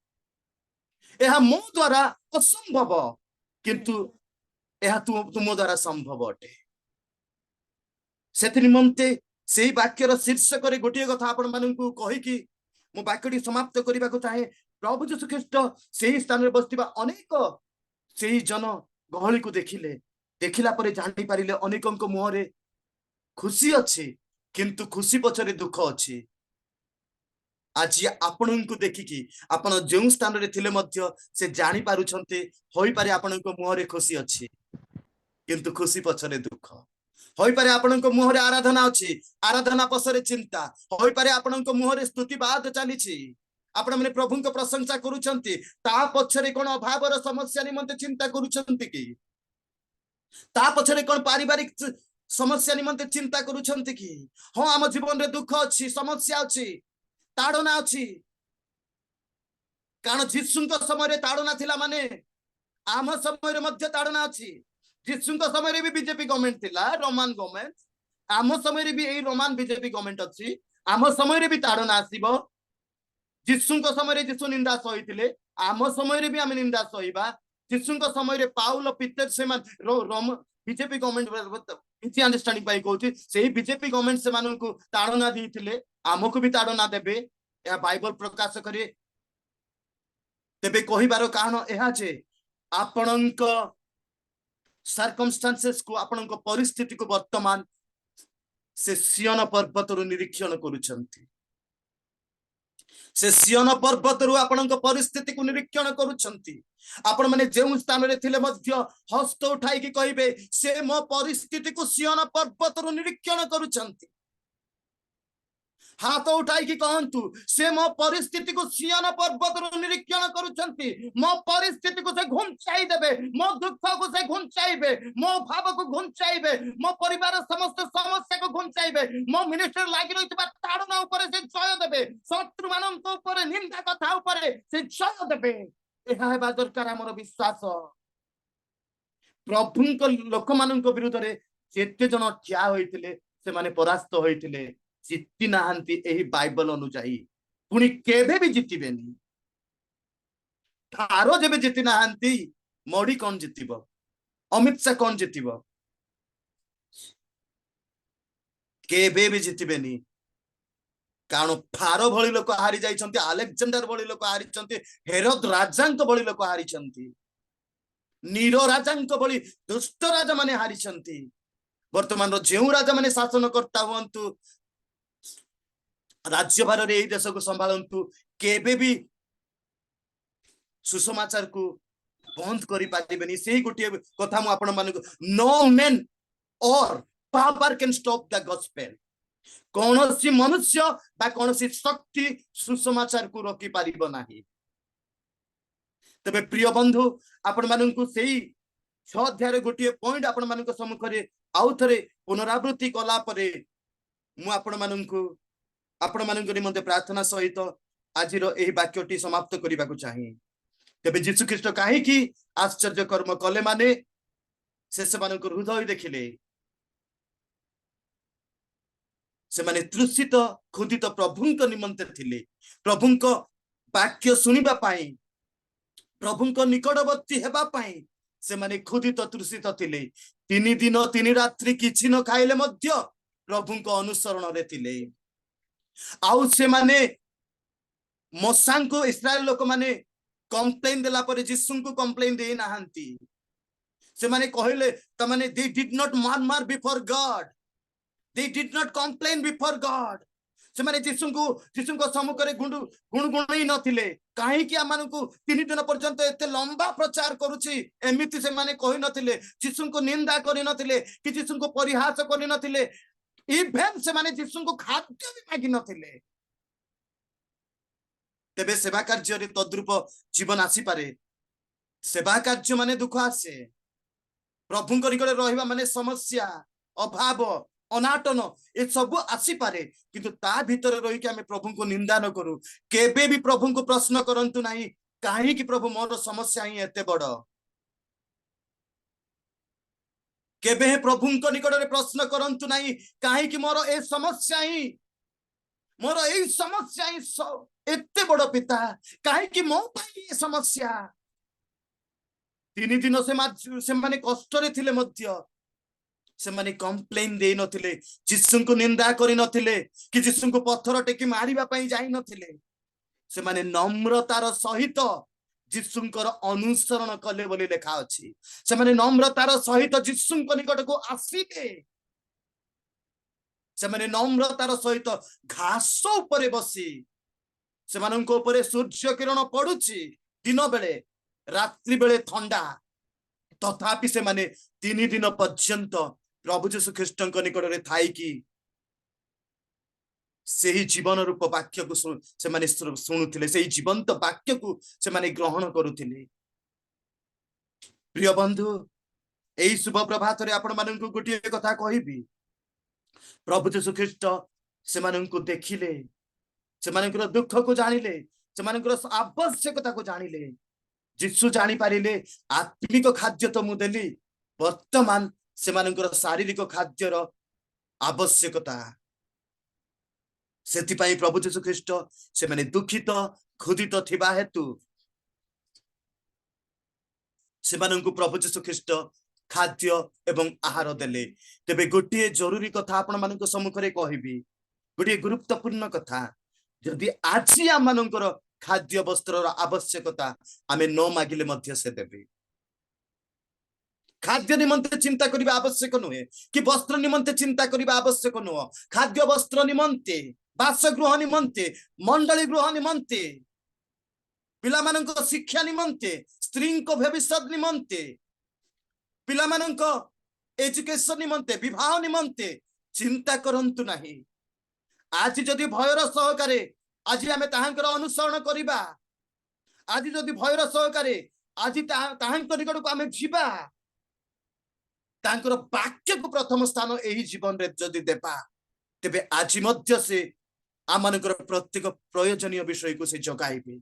एहा मो द्वारा असंभव किंतु एहा तुम द्वारा संभव अटे। सेति निमंते सेही वाक्यर शीर्षक रे गोटे कथा आपण माननकु कहि कि मो वाक्यटी समाप्त करिबा को चाहे। प्रभु यीशु ख्रीष्ट सेही स्थान रे बस्तिबा अनेक सेही जन गहली को देखिला परे जानि पारिले अनेकंक मुह रे खुशी अछि किंतु खुशी पछरे दुख अछि। आज आपणंकु देखिकी आपण जेउ स्थान रे थिले मध्य से जानि पारुछन्ते होई पारे आपणंक मुह रे खुशी अछि किंतु खुशी पछरे दुख होई पारे आपणंक मुह रे आराधना अछि आराधना पछरे चिंता होई पारे आपणंक मुह रे स्तुतिवाद चलीछि आपण माने प्रभु को प्रशंसा करूछन्ति ता पछरे कोन अभावर समस्या निमंते चिंता करूछन्ति कि ता पछरे कोन पारिवारिक समस्या निमंते चिंता करूछन्ति कि हां हम जीवन रे दुख अछि समस्या अछि ताड़ना अछि। कारण जीसुंक समय रे ताड़ना थिला माने आम समय रे मध्य ताड़ना अछि। जीसुंक समय रे भी बीजेपी गवर्नमेंट थिला रोमान गवर्नमेंट आम समय रे भी एई रोमान बीजेपी गवर्नमेंट अछि आम समय रे भी ताड़ना आसीबो। जीसुंक समय रे जीसु निंदा सहिथिले आम समय रे भी आम निंदा सहिबा। जीसुंक समय रे पाउल पीटर से मान रोम बीजेपी गवर्नमेंट इति अंडरस्टैंडिंग पाई कहूची सेही बीजेपी गवर्नमेंट से माननकु ताड़ना दिथिले आमको भी ताड़ना देबे या बाइबल प्रकाश करे। तेबे कहिबार कारण एहा जे आपणंक सर्कमस्टेंसेस को आपणंक परिस्थिति को वर्तमान से सियन पर्वत रु निरीक्षण करूछंती। से सियन पर्वत रु आपणंक परिस्थिति को निरीक्षण करूछंती। आपण माने जेउ स्थान रे थिले मध्य हस्त उठाई कि कहिबे से मो परिस्थिति को सियन पर्वत रु निरीक्षण करूछंती। हाथ उठाई कि कहंतु से मो परिस्थिति को सियन पर्वत रु निरीक्षण करूछंती। मो परिस्थिति को से घुंचाई देबे मो दुख को से घुंचाइबे मो भाव को घुंचाइबे मो परिवार समस्त समस्या को घुंचाइबे मो मिनिस्टर लागि रहितबा ताड़ना ऊपर से जय देबे शत्रु मानन ऊपर निंदा कथा ऊपर से जय देबे। एहा हेबा दरकार हमर विश्वास। प्रभुंक लोक माननक विरुद्ध रे जेते जन ठिया होइतिले से माने परास्त होइतिले जिति नाहंती एही बाइबल अनुसार पुनी केबे भी जितिबेनी। थारो जेबे जिति नाहंती मोडी कोन जितिबो अमित शाह कोन जितिबो केबे भी जितिबेनी। कारण फारो भली लोक हारी जाइछन्ती अलेक्जेंडर भली लोक हारी छन्ती हेरोद राजांक भली लोक हारी छन्ती नीरो राजांक भली दुष्ट राजा माने हारी छन्ती। वर्तमान रो जेउ राजा माने शासन करता हुंतु राज्यभार यही देश को संभालतु केबे भी सुसमाचार को बंद करि पारिबेनी से गोटे कथा मु आपण मानको नो मैन और power can stop the gospel कौन सी मनुष्य बा कौन सी शक्ति सुसमाचार को रोकी पारिबो नाही तबे प्रिय बंधु आपण मानको सेही 6 अध्याय गोटे पॉइंट आपण मानको सम्मुखरे आउ थरे पुनरावृत्ति कला परे मु आपण मानको निमंते प्रार्थना सहित आजिर एही वाक्यटी समाप्त करिबा को चाहि तबे यीशु ख्रीष्ट काहे कि आश्चर्य कर्म कले माने से मानको हृदय देखिले से माने तृषित खुदित प्रभुंक निमंते थिले प्रभुंक वाक्य सुनिबा पाई प्रभुंक निकटवर्ती हेबा पाई से माने खुदित तृषित थिले 3 दिन 3 रात्रि किछि न खाइले मध्य प्रभुंक अनुसरण रे थिले आउ से माने मोसां को इस्राएल लोक माने कंप्लेन देला पर जिसुं को कंप्लेन दे नाहंती से माने कहले त माने they did not murmur before God they did not complain before God से माने जिसुं को सम्मुखरे गुणगुणई नथिले काहे कि आमान को 3 दिन पर्यंत एते लंबा प्रचार करूची एमिति से माने कहि नथिले जिसुं को निंदा करि नथिले कि जिसुं को परिहास करि नथिले इभेन से माने जिसुं को खाद्य भी मागि नथिले तेबे सेवा कार्य रे तद्रूप जीवन आसी पारे सेवा कार्य माने दुख आसे प्रभु निकट रहिबा माने समस्या अभाव अनाटन ए सब आसी पारे किंतु ता भीतर रही कि आमे प्रभु को निंदा न करू केबे भी प्रभु को प्रश्न करंतु नाही काहे कि प्रभु मोर समस्या ही एते बड़ केबे प्रभु को निकट रे प्रश्न करंतु नाही काहे कि मोर ए समस्या ही एते बड़ पिता काहे कि मो पाई ए समस्या 3 दिन से माने कष्ट रे थिले मध्य से माने कंप्लेन दे नथिले जिसुं को निंदा करि नथिले कि जिसुं को पत्थर टेकी मारिबा पई जाई नथिले से माने नम्रतार सहित जिसुंकर अनुसरण कले बोली लेखा अछि से माने नम्रतार सहित जिसुं को निकट को आसीले से माने नम्रतार सहित घास ऊपर बसी से माननको ऊपर सूर्य किरण पडुची दिन बेले रात्रि बेले ठंडा तथापि से माने 3 दिन पर्यंत प्रभु यीशु ख्रीष्ट निकट रे थाई कि सेही जीवन रूप वाक्य को से माने सुनुथिले सेही जीवंत वाक्य को से माने ग्रहण करुथिले प्रिय बंधु एही शुभ प्रभात रे आपण माननकु गोटे कथा कहिबी प्रभु यीशु ख्रीष्ट से माननकु देखिले से माननकर दुख को जानिले से माननकर आवश्यकता को जानिले जिसु जानी पारिले आत्मिक खाद्य तो मु देली वर्तमान से माननकर शारीरिक खाद्यर आवश्यकता सेति पई प्रभु यीशु ख्रीष्ट से माने दुखित खुदित थिबा हेतु से माननकु प्रभु यीशु ख्रीष्ट खाद्य एवं आहार देले तेबे गोटे जरूरी कथा आपण माननक सम्मुखरे कहिबी गोटे गुरुत्वपूर्ण कथा जदि आछि आ माननकर खाद्य वस्त्र आवश्यकता आमे न मागिले मध्य से देबे खाद्य निमंते चिंता करिबा आवश्यक नुहे कि वस्त्र निमंते चिंता करिबा आवश्यक नुह खाद्य वस्त्र निमंते बासगृह निमंते मंडली गृह निमंते पिला माननक शिक्षा निमंते स्त्री को भविष्य निमंते पिला माननक एजुकेशन निमंते विवाह निमंते चिंता करंतु नाही आज जदि भयर सहकारे आज आमे ताहांकर अनुसरण करिबा आज जदि भयर सहकारे आज ताहांकर निकट को आमे जीवा तांकर वाक्य को प्रथम स्थान एही जीवन रे जदि देबा तेबे आज मध्य से आमानकर प्रत्येक प्रयोजनीय विषय को से जगाइबे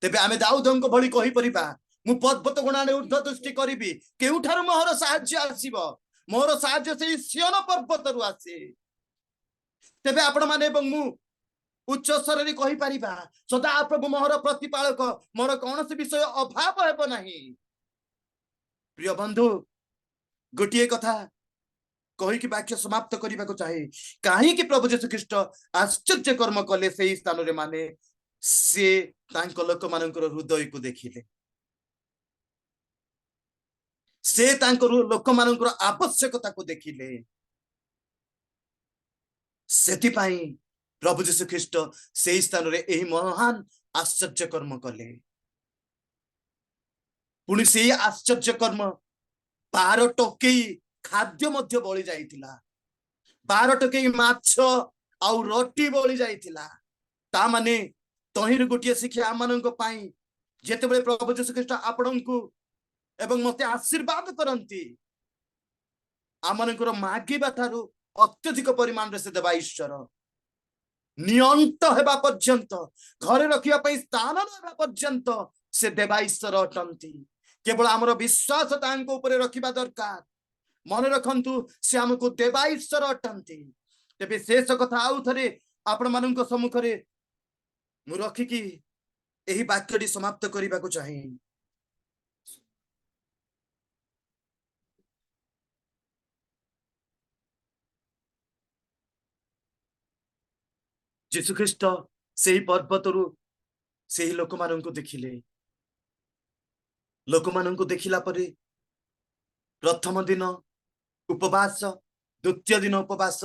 तेबे आमे दाऊदंक भली कहि परिबा मु पर्वत गुणाने ऊर्ध्व दृष्टि करिबी केउठार मोहर साहाय्य आसीबो मोहर साहाय्य से सियन पर्वत रु आसे तेबे आपण माने एवं मु उच्च स्वर रे कहि परिबा सदा प्रभु मोहर प्रतिपालक मोर कोनोसी विषय अभाव हेबो नाही प्रिय बंधु गोटे कथा कही कि वाक्य समाप्त करने को चाहे कहीं कि प्रभु यीशु ख्रीष्ट आश्चर्य कर्म कले से स्थान रे माने से लोक मानकर हृदय को देखिले से लोक मानकर आवश्यकता को देखिले ସେଥିପାଇଁ ପ୍ରଭୁ ଯୀଶୁ ଖ୍ରୀଷ୍ଟ ସେହି ସ୍ଥାନରେ ଏହି ମହାନ ଆଶ୍ଚର୍ଯ୍ୟ କର୍ମ କଲେ। ପୁଣି ସେହି ଆଶ୍ଚର୍ଯ୍ୟ କର୍ମ 12 ଟୋକେଇ ଖାଦ୍ୟ ମଧ୍ୟ ବଳି ଯାଇଥିଲା। 12 ଟୋକେଇ ମାଛ ଆଉ ରୁଟି ବଳି ଯାଇଥିଲା। ତା ମାନେ ତହିଁରୁ ଗୋଟିଏ ଶିକ୍ଷା ଆମମାନଙ୍କ ପାଇଁ, ଯେତେବେଳେ ପ୍ରଭୁ ଯୀଶୁ ଖ୍ରୀଷ୍ଟ ଆପଣଙ୍କୁ ଏବଂ ମତେ ଆଶୀର୍ବାଦ କରନ୍ତି, ଆମମାନଙ୍କର ମାଗିବା ଠାରୁ ଅତ୍ୟଧିକ ପରିମାଣରେ ସେ ଦେବା ଈଶ୍ୱର। ନିୟନ୍ତ ହେବା ପର୍ଯ୍ୟନ୍ତ, ଘରେ ରଖିବା ପାଇଁ ସ୍ଥାନ ହେବା ପର୍ଯ୍ୟନ୍ତ ସେ ଦେବା ଈଶ୍ୱର ଅଟନ୍ତି। କେବଳ ଆମର ବିଶ୍ୱାସ ତାଙ୍କ ଉପରେ ରଖିବା ଦରକାର। ମନେ ରଖନ୍ତୁ, ସେ ଆମକୁ ଦେବା ଈଶ୍ୱର ଅଟନ୍ତି। ତେବେ ଶେଷ କଥା ଆଉ ଥରେ ଆପଣ ମାନଙ୍କ ସମ୍ମୁଖରେ ମୁଁ ରଖିକି ଏହି ବାକ୍ୟଟି ସମାପ୍ତ କରିବାକୁ ଚାହେଁ। ଯୀଶୁ ଖ୍ରୀଷ୍ଟ ସେହି ପର୍ବତରୁ ସେହି ଲୋକମାନଙ୍କୁ ଦେଖିଲେ। ଲୋକମାନଙ୍କୁ ଦେଖିଲା ପରେ ପ୍ରଥମ ଦିନ ଉପବାସ, ଦ୍ୱିତୀୟ ଦିନ ଉପବାସ,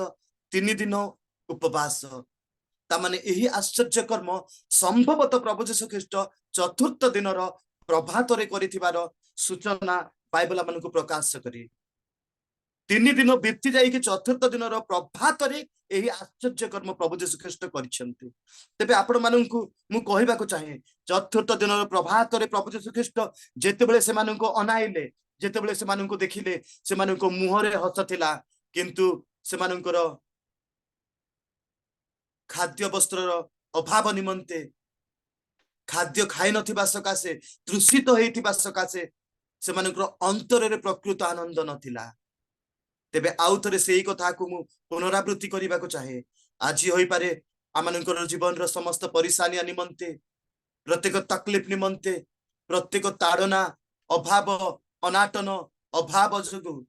3 ଦିନ ଉପବାସ। ତାମାନେ ଏହି ଆଶ୍ଚର୍ଯ୍ୟ କର୍ମ ସମ୍ଭବତଃ ପ୍ରଭୁ ଯୀଶୁ ଖ୍ରୀଷ୍ଟ ଚତୁର୍ଥ ଦିନର ପ୍ରଭାତରେ କରିଥିବାର ସୂଚନା ବାଇବଲ ଆମମାନଙ୍କୁ ପ୍ରକାଶ କରେ। 3 ଦିନ ବିତି ଯାଇକି ଚତୁର୍ଥ ଦିନର ପ୍ରଭାତରେ ଏହି ଆଶ୍ଚର୍ଯ୍ୟ କର୍ମ ପ୍ରଭୁ ଯୀଶୁ ଖ୍ରୀଷ୍ଟ କରିଛନ୍ତି। ତେବେ ଆପଣ ମାନଙ୍କୁ ମୁଁ କହିବାକୁ ଚାହେଁ, ଚତୁର୍ଥ ଦିନର ପ୍ରଭାତରେ ପ୍ରଭୁ ଯୀଶୁ ଖ୍ରୀଷ୍ଟ ଯେତେବେଳେ ସେମାନଙ୍କୁ ଅନାଇଲେ, ଯେତେବେଳେ ସେମାନଙ୍କୁ ଦେଖିଲେ, ସେମାନଙ୍କ ମୁହଁରେ ହସ ଥିଲା, କିନ୍ତୁ ସେମାନଙ୍କର ଖାଦ୍ୟ ବସ୍ତ୍ରର ଅଭାବ ନିମନ୍ତେ, ଖାଦ୍ୟ ଖାଇ ନଥିବା ସକାଶେ, ତୃଷିତ ହେଇଥିବା ସକାଶେ ସେମାନଙ୍କର ଅନ୍ତରରେ ପ୍ରକୃତ ଆନନ୍ଦ ନଥିଲା। ତେବେ ଆଉ ଥରେ ସେଇ କଥାକୁ ମୁଁ ପୁନରାବୃତ୍ତି କରିବାକୁ ଚାହେଁ। ଆଜି ହୋଇପାରେ ଆମମାନଙ୍କର ଜୀବନର ସମସ୍ତ ପରିଶାନିଆ ନିମନ୍ତେ, ପ୍ରତ୍ୟେକ ତକଲିଫ ନିମନ୍ତେ, ପ୍ରତ୍ୟେକ ତାଡ଼ନା, ଅଭାବ, ଅନାଟନ, ଅଭାବ ଯୋଗୁଁ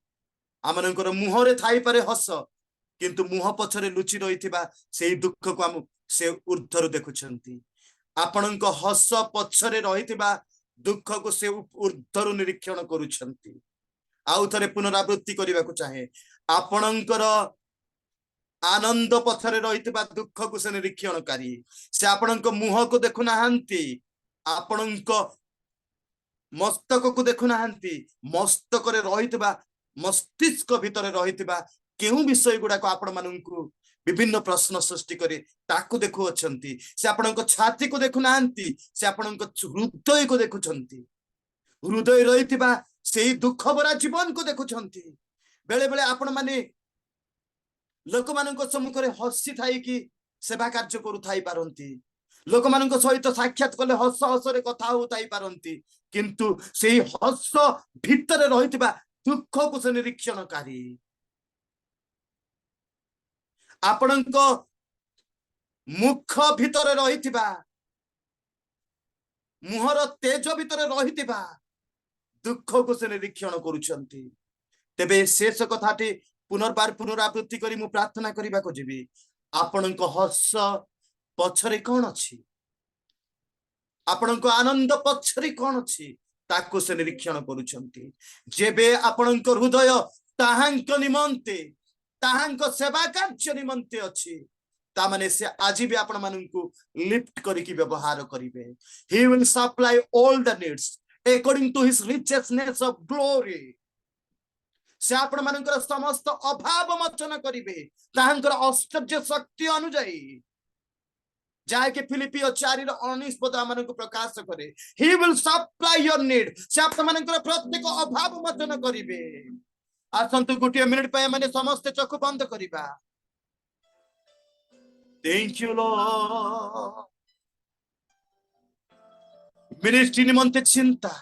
ଆମମାନଙ୍କର ମୁହଁରେ ଥାଇପାରେ ହସ, କିନ୍ତୁ ମୁହଁ ପଛରେ ଲୁଚି ରହିଥିବା ସେଇ ଦୁଃଖକୁ ସେ ଉର୍ଦ୍ଧ୍ୱରୁ ଦେଖୁଛନ୍ତି। ଆପଣଙ୍କ ହସ ପଛରେ ରହିଥିବା ଦୁଃଖକୁ ସେ ଉର୍ଦ୍ଧ୍ୱରୁ ନିରୀକ୍ଷଣ କରୁଛନ୍ତି। ଆଉ ଥରେ ପୁନରାବୃତ୍ତି କରିବାକୁ ଚାହେଁ, ଆପଣଙ୍କର ଆନନ୍ଦ ପଛରେ ରହିଥିବା ଦୁଃଖକୁ ସେ ନିରୀକ୍ଷଣକାରୀ। ସେ ଆପଣଙ୍କ ମୁହଁକୁ ଦେଖୁନାହାନ୍ତି, ଆପଣଙ୍କ ମସ୍ତକକୁ ଦେଖୁନାହାନ୍ତି, ମସ୍ତକରେ ରହିଥିବା, ମସ୍ତିଷ୍କ ଭିତରେ ରହିଥିବା କେଉଁ ବିଷୟ ଗୁଡାକ ଆପଣ ମାନଙ୍କୁ ବିଭିନ୍ନ ପ୍ରଶ୍ନ ସୃଷ୍ଟି କରି ତାକୁ ଦେଖୁଅଛନ୍ତି। ସେ ଆପଣଙ୍କ ଛାତିକୁ ଦେଖୁନାହାନ୍ତି, ସେ ଆପଣଙ୍କ ହୃଦୟକୁ ଦେଖୁଛନ୍ତି। ହୃଦୟ ରହିଥିବା ସେଇ ଦୁଃଖ ଭରା ଜୀବନକୁ ଦେଖୁଛନ୍ତି। ବେଳେ ବେଳେ ଆପଣ ମାନେ ଲୋକମାନଙ୍କ ସମ୍ମୁଖରେ ହସି ଥାଇକି ସେବା କାର୍ଯ୍ୟ କରୁଥାଇ ପାରନ୍ତି, ଲୋକମାନଙ୍କ ସହିତ ସାକ୍ଷାତ କଲେ ହସ ହସରେ କଥା ହଉଥାଇ ପାରନ୍ତି, କିନ୍ତୁ ସେଇ ହସ ଭିତରେ ରହିଥିବା ଦୁଃଖକୁ ସେ ନିରୀକ୍ଷଣକାରୀ। ଆପଣଙ୍କ ମୁଖ ଭିତରେ ରହିଥିବା, ମୁହଁର ତେଜ ଭିତରେ ରହିଥିବା ଦୁଃଖକୁ ସେ ନିରୀକ୍ଷଣ କରୁଛନ୍ତି। ତେବେ ଶେଷ କଥାଟି ପୁନରାବୃତ୍ତି କରି ମୁଁ ପ୍ରାର୍ଥନା କରିବାକୁ ଯିବି। ଆପଣଙ୍କ ହସ ପଛରେ କଣ ଅଛି? ଆପଣଙ୍କ ଆନନ୍ଦ ପଛରେ କଣ ଅଛି? ତାକୁ ସେ ନିରୀକ୍ଷଣ କରୁଛନ୍ତି। ଯେବେ ଆପଣଙ୍କ ହୃଦୟ ତାହାଙ୍କ ନିମନ୍ତେ, ତାହାଙ୍କ ସେବା କାର୍ଯ୍ୟ ନିମନ୍ତେ ଅଛି, ତାମାନେ ସେ ଆଜି ବି ଆପଣ ମାନଙ୍କୁ ଲିଫ୍ଟ କରିକି ବ୍ୟବହାର କରିବେ। He will supply all the needs according to his richness of glory. ସେ ଆପଣ ମାନଙ୍କର ସମସ୍ତ ଅଭାବ ମୋଚନ କରିବେ ତାହାଙ୍କର ଐଶ୍ୱର୍ଯ୍ୟ ଶକ୍ତି ଅନୁଯାୟୀ, ଯାହାକି ଫିଲିପିଓ 4:19 ଆମମାନଙ୍କୁ ପ୍ରକାଶ କରେ। He will supply your need. ସେ ଆପଣ ମାନଙ୍କର ପ୍ରତ୍ୟେକ ଅଭାବ ମୋଚନ କରିବେ। ଆସନ୍ତୁ ଗୋଟିଏ ମିନିଟ ପାଇଁ ମାନେ ସମସ୍ତେ ଚକ୍ଷୁ ବନ୍ଦ କରିବା। Thank you Lord. ମିନିଷ୍ଟ୍ରି ନିମନ୍ତେ ଚିନ୍ତା,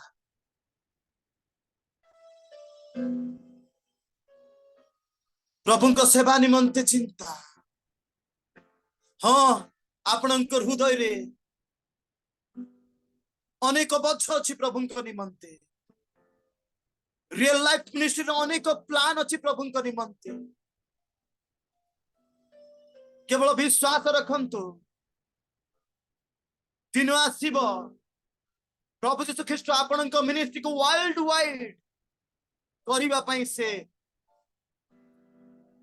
ପ୍ରଭୁଙ୍କ ସେବା ନିମନ୍ତେ ଚିନ୍ତା। ହଁ, ଆପଣଙ୍କ ହୃଦୟରେ ଅନେକ ବୋଝ ଅଛି ପ୍ରଭୁଙ୍କ ନିମନ୍ତେ। ରିଏଲ ଲାଇଫ ମିନିଷ୍ଟ୍ରିର ଅନେକ ପ୍ଲାନ୍ ଅଛି ପ୍ରଭୁଙ୍କ ନିମନ୍ତେ। କେବଳ ବିଶ୍ୱାସ ରଖନ୍ତୁ, ଦିନ ଆସିବ ପ୍ରଭୁ ଯୀଶୁ ଖ୍ରୀଷ୍ଟ ଆପଣଙ୍କ ମିନିଷ୍ଟ୍ରିକୁ ୱାର୍ଲଡ ୱାଇଡ କରିବା ପାଇଁ ସେ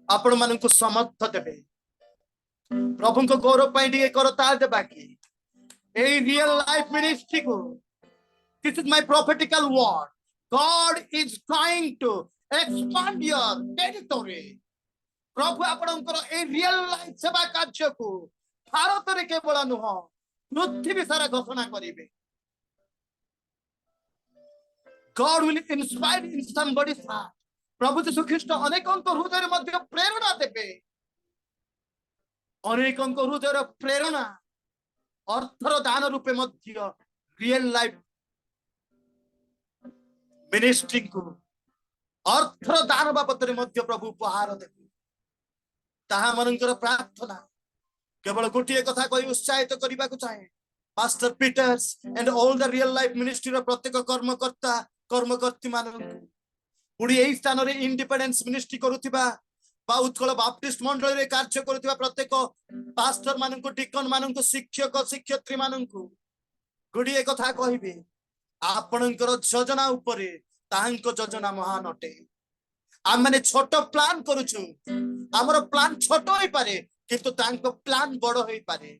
ଆପଣ ମାନଙ୍କୁ ସମର୍ଥ ଦେବେ। प्रभु को गौरव पाई टिके करताल दे बाकी ए रियल लाइफ मिनिस्ट्री को this is my prophetical word God is trying to expand your territory प्रभु आपणकर ए रियल लाइफ सेवा कार्य को भारत रे केवल नुह पृथ्वी सारा घोषणा करिवे God will inspire in somebody's heart. प्रभु यीशु ख्रीष्ट अनेकंक हृदय मध्य प्रेरणा देबे अनेकंक हृदय प्रेरणा अर्थर दान रूपे मध्य रियल लाइफ मिनिस्ट्री को अर्थर दान बाबद मध्य प्रभु उपहार देबे ताहा मनंकर प्रार्थना केवल गोटे कथा कहि उत्साहित करबा को चाहे pastor Peters and all the real life ministry रो प्रत्येक कर्मकर्ता कर्मकर्ती मानक पुड़ी एई स्थान रे इंडिपेंडेंस मिनिस्ट्री करूथिबा बा उत्कल बाप्टिस्ट मंडल रे कार्य करूथिबा प्रत्येक पास्टर मानक डिकन मानक शिक्षक शिक्षयित्री मानक गुडिए कथा कहिबे आपणकर योजना उपरे ताहांक योजना महान अटे आम माने छोट प्लान करूछु हमर प्लान छोट होई पारे किंतु तांको प्लान बड़ होई पारे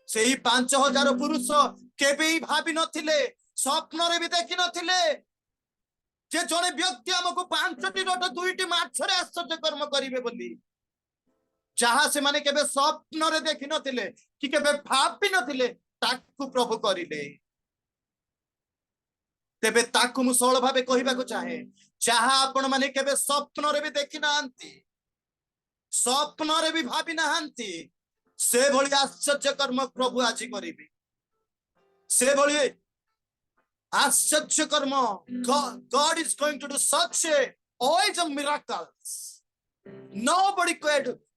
सेही 5000 पुरुष केबे ही भाबी नथिले स्वप्न रे भी देखि नथिले जे जने व्यक्ति हमको 5टी रोट 2टी माछ रे आश्चर्य कर्म करिवे बोली जहा से माने केबे स्वप्न रे देखि नथिले कि केबे भाबी नथिले ताकू प्रभु करिले तेबे ताकू मु सरल भाबे कहिबा को चाहे जहा आपण माने केबे स्वप्न रे भी देखि नांती स्वप्न रे भी भाबी नांती से भली आश्चर्य कर्म प्रभु आज करिवे से भली आश्चर्य कर्म God is going to do such a always a miracles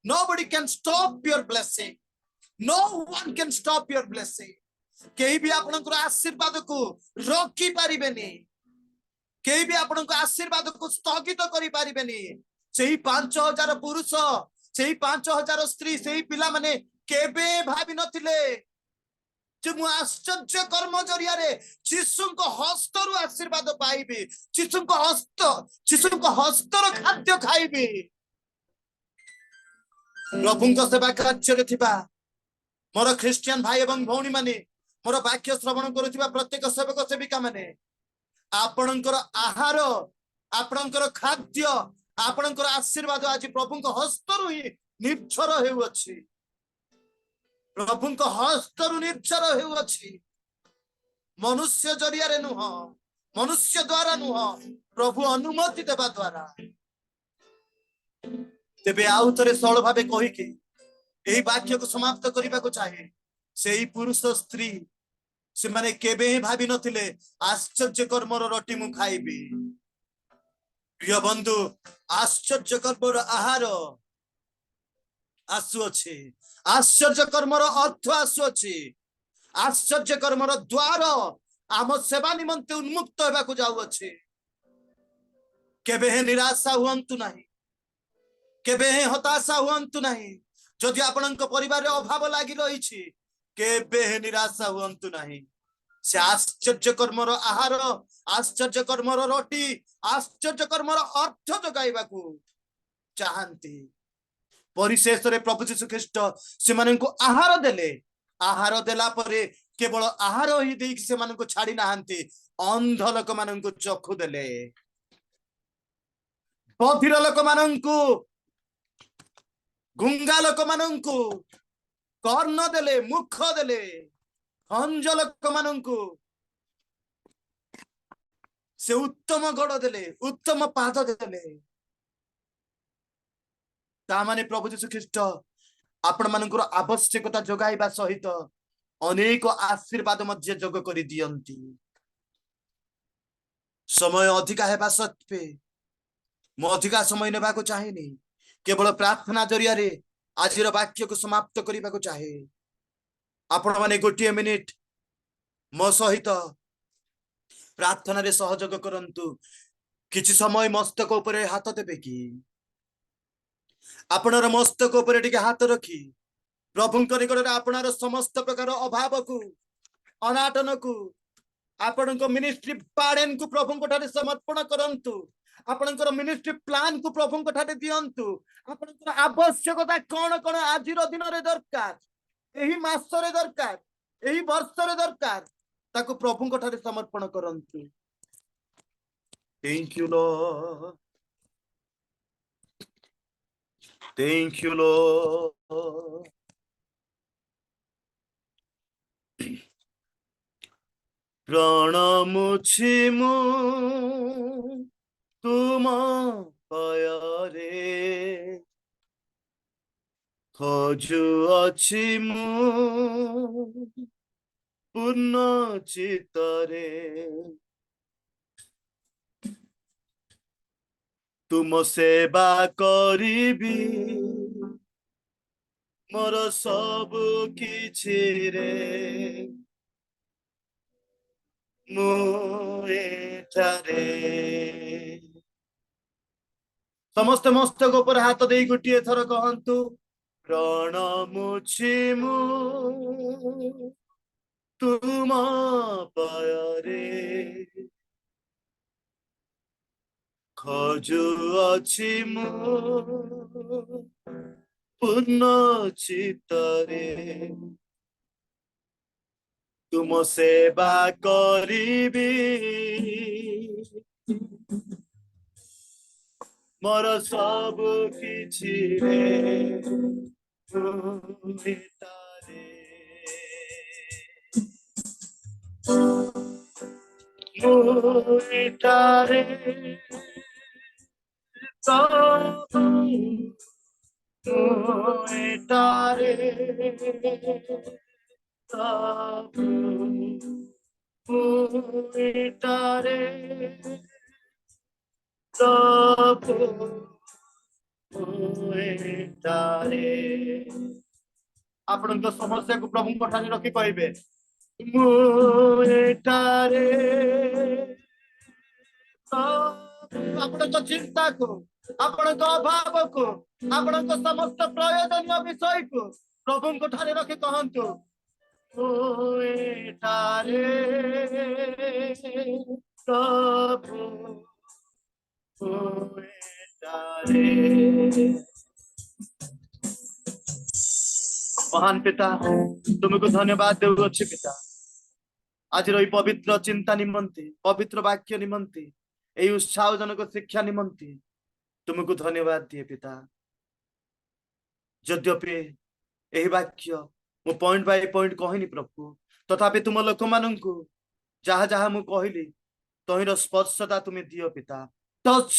nobody can stop your blessing no one can stop your blessing केही भी आपनकर आशीर्वाद को रोकी पारिबेनी केही भी आपनकर आशीर्वाद को स्थगित करि पारिबेनी सेही 5000 पुरुष सेही 5000 स्त्री सेही पिला माने केबे भाबी नथिले जे मु आश्चर्य कर्म जरिया रे जीसुको हस्तरु आशीर्वाद पाइबे जीसुको हस्तर खाद्य खाइबे प्रभुको सेवा कार्य रे थिबा मोर ख्रिस्टियन भाई एवं भौणी माने मोर वाक्य श्रवण करूथिबा प्रत्येक सेवक सेविका माने आपणकर आहार आपणकर खाद्य आपणकर आशीर्वाद आज प्रभुको हस्तरु ही निर्भर हेउछि प्रभुको हस्तरु निर्भर हेउछि मनुष्य जरिया रे नुह मनुष्य द्वारा नुह प्रभु अनुमति देबा द्वारा तेबे आउ थरे सरल भाबे कहि के एही वाक्य को समाप्त करिबा को चाहे सेही पुरुष स्त्री से माने केबे ही भाबी नथिले आश्चर्य कर्मर रोटी मु खाइबी प्रिय बंधु आश्चर्य कर्मर आहार आसु अछि आश्चर्य कर्मर अर्थ आसु अछि आश्चर्य कर्मर द्वार आम सेवा निमंते उन्मुक्त हेबा को जाउ अछि केबे हे निराशा हुअंतु नाही केबे हे हताशा हुअंतु नाही जदि आपनक परिवार रे अभाव लागि रहिछि केबे हे निराशा हुअंतु नाही से आश्चर्य कर्मर आहार आश्चर्य कर्मर रोटी आश्चर्य कर्मर अर्थ जगाइबा को चाहंती परिशेष रे प्रभु यीशु ख्रीष्ट से माननको आहार देले आहार देला परे केवल आहार ही देई से माननको छाडी नाहंती अंध लोक माननको चक्षु देले बधिर लोक माननको गुंगा लोक माननको कर्ण देले मुख देले अंज लोक माननको से उत्तम गड़ देले उत्तम पाद देले ता माने प्रभु यीशु ख्रीष्ट आपण मानकर आवश्यकता जगाइबा सहित अनेक आशीर्वाद मध्य जोग करि दियंती समय अधिका हेबा सत्वे मो अधिका समय नेबा को चाहेनी केवल प्रार्थना जरिया रे आज वाक्य को समाप्त करने को चाहे आपण माने गोटे मिनिट मो सहित प्रार्थना रे सहयोग करंतु किछि समय मस्तक उपरे हाथ देबे कि आपणर मस्तक उपरे टिके हाथ रखी प्रभुଙ୍କ निकटरे आपणर समस्त प्रकार अभाव को अनाटन को आपणको मिनिस्ट्री पाड़ेन को प्रभुଙ୍କ ठारे समर्पण करंतु आपणकर मिनिस्ट्री प्लान को प्रभु को ठारे दियंतु आपणकर आवश्यकता कौन कौन आज दिन रे दरकार एही मास रे दरकार एही वर्ष रे दरकार ताको प्रभु को ठारे समर्पण करंतु thank you Lord thank you Lord प्राण मुछि मु तुम पायारे खजु अछि मु पूर्ण चित्तरे तुम सेवा करिबी मोर सब किछि रे मु एठारे समस्त मस्तक ऊपर हाथ दे गोटे थर कहंतु प्राण मुछि मु तुम पायरे खजु अछि मु पूर्ण चित्तरे तुम सेवा करिबी मोर सब किछि रे तारे तारे सब तारे सब तारे सब तारे आपण समस्या को प्रभु पठानी रखी कहबे मुटारे आपण चिंता को आपण अभाव को आपण समस्त प्रयोजनीय विषय को प्रभु को ठारे रखी कहंतु मुटारे सब महान पिता तुमको धन्यवाद देउछि पिता आज रही पवित्र चिंता निमंते पवित्र वाक्य निमंते एई उत्साहजनक शिक्षा निमंते तुमको धन्यवाद दिए पिता यद्यपि एही वाक्य मु पॉइंट बाय पॉइंट कहनी प्रभु तथापि तुम लोक माननकु जहा जहा मु कहली तहिर स्पर्शता तुमे दियो पिता touch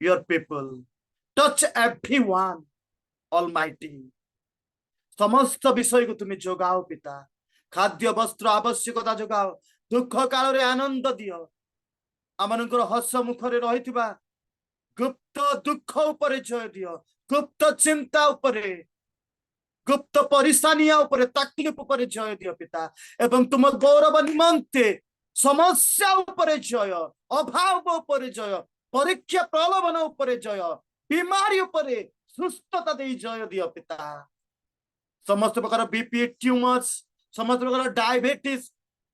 your people touch everyone almighty समस्त विषय को तुम्हें जोगाओ पिता खाद्य वस्त्र आवश्यकता जोगाओ दुख काल रे आनंद दियो आमनकर हस मुखरे रहिथिबा गुप्त दुख उपरे जय दियो गुप्त चिंता उपरे गुप्त परेशानिया उपरे तकलीफ उपरे जय दियो पिता एवं तुम गौरव निमंते समस्या उपरे जय अभाव उपरे जय परीक्षा प्रलोभन उपरे जय बीमारी उपरे सुस्थता दे जय दियो पिता समस्त प्रकार बीपी ट्यूमर्स समस्त प्रकार डायबिटीज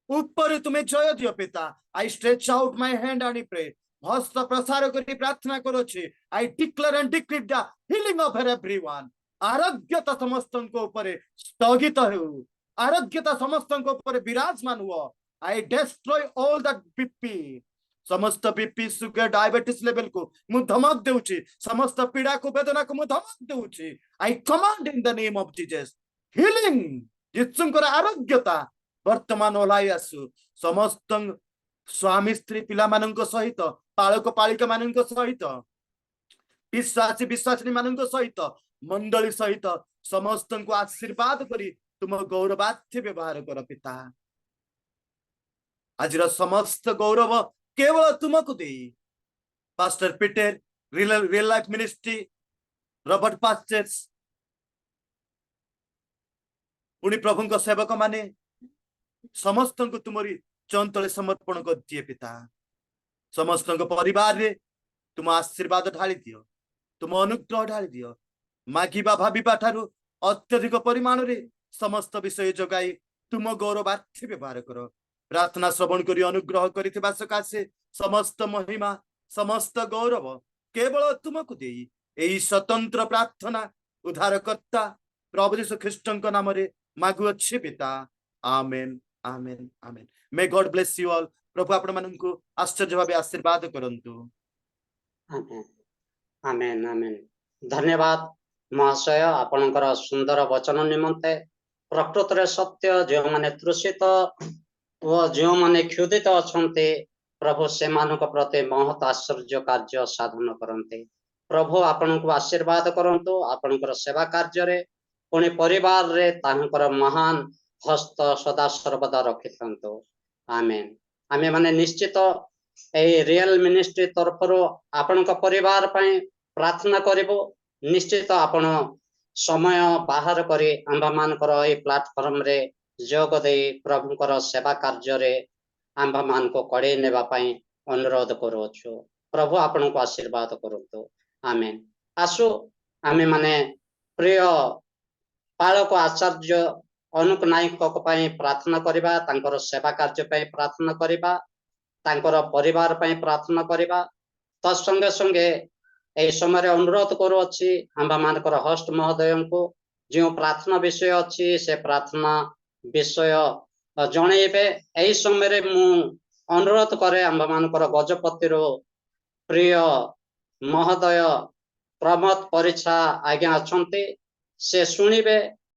ऊपर तुम्हें जय दियो पिता I stretch out my hand and pray हस्त प्रसार करी प्रार्थना करोछि I declare and decree the healing of everyone आरोग्यता समस्त को ऊपर स्थगित हो आरोग्यता समस्त को ऊपर विराजमान हुआ आई डिस्ट्रॉय ऑल दैट बीपी समस्त बीपी सुगर डायबिटीज लेवल को मु धमक देउछि समस्त पीड़ा को वेदना को मु धमक देउछि I command in the name of Jesus healing यीशुंकर आरोग्यता वर्तमान ओलाई आसु समस्त स्वामी स्त्री पिला माननक सहित पालक पालिका माननक सहित विश्वासी विश्वासिनी माननक सहित मंडली सहित समस्त को आशीर्वाद करी तुम गौरवार्थी व्यवहार कर पिता आज समस्त गौरव केवल तुमको दे pastor Peter real life ministry Robert pastors पुणी प्रभु को सेवक माने समस्त को तुमरी चंतले समर्पण कर दिए पिता समस्त परिवार रे तुम आशीर्वाद ढाली दियो तुम अनुग्रह ढाली दियो मागिबा भाबिबा ठारू अत्यधिक परिमाण रे समस्त विषय जगाई तुम गौरवार्थी व्यवहार करो प्रार्थना श्रवण करी अनुग्रह करिथिबा सकाशे समस्त महिमा समस्त गौरव केवल तुमको दे यही स्वतंत्र प्रार्थना उद्धारकर्ता प्रभु यीशु ख्रीष्ट नाम रे मागुअछि पिता amen amen amen may God bless you all प्रभु आपण माननकु आश्चर्य भावे आशीर्वाद करंतु आमेन आमेन आमेन धन्यवाद महाशय आपणकर सुंदर वचन निमंते प्रकृत रे सत्य जो माने तृषित व जो माने क्षुधित अछंते प्रभु से मानक प्रति महत आश्चर्य कार्य साधन करते प्रभु आपण को आशीर्वाद करंतु आपणकर सेवा कार्य रे पुणी परिवार रे तांकर महान हस्त सदा सर्वदा रखिथंतु आमेन आमे माने निश्चित ए रियल मिनिस्ट्री तरफ आपणक परिवार पई प्रार्थना करिवो निश्चित आपण समय बाहर करी आंबा मानकर ए प्लेटफॉर्म रे जोग दे प्रभुकर सेवा कार्य रे आंबा मान को कड़े नेबा पई अनुरोध करूछु प्रभु आपण को आशीर्वाद करंतु आमेन आसु आमे माने प्रिय पालक आचार्य अनुक नायक पई प्रार्थना करिबा तांकर सेवा कार्य पई प्रार्थना करिबा तांकर परिवार पई प्रार्थना करिबा तत्संगे संगे ए समय अनुरोध करूछि आंबा मानकर होस्ट महोदय को जो प्रार्थना विषय अछि से प्रार्थना विषय जणेबे एही समय रे मु अनुरोध करे आंबा मानकर गजपति रो प्रिय महोदय प्रमोद परिछा आज्ञा अछंती से सुनिबे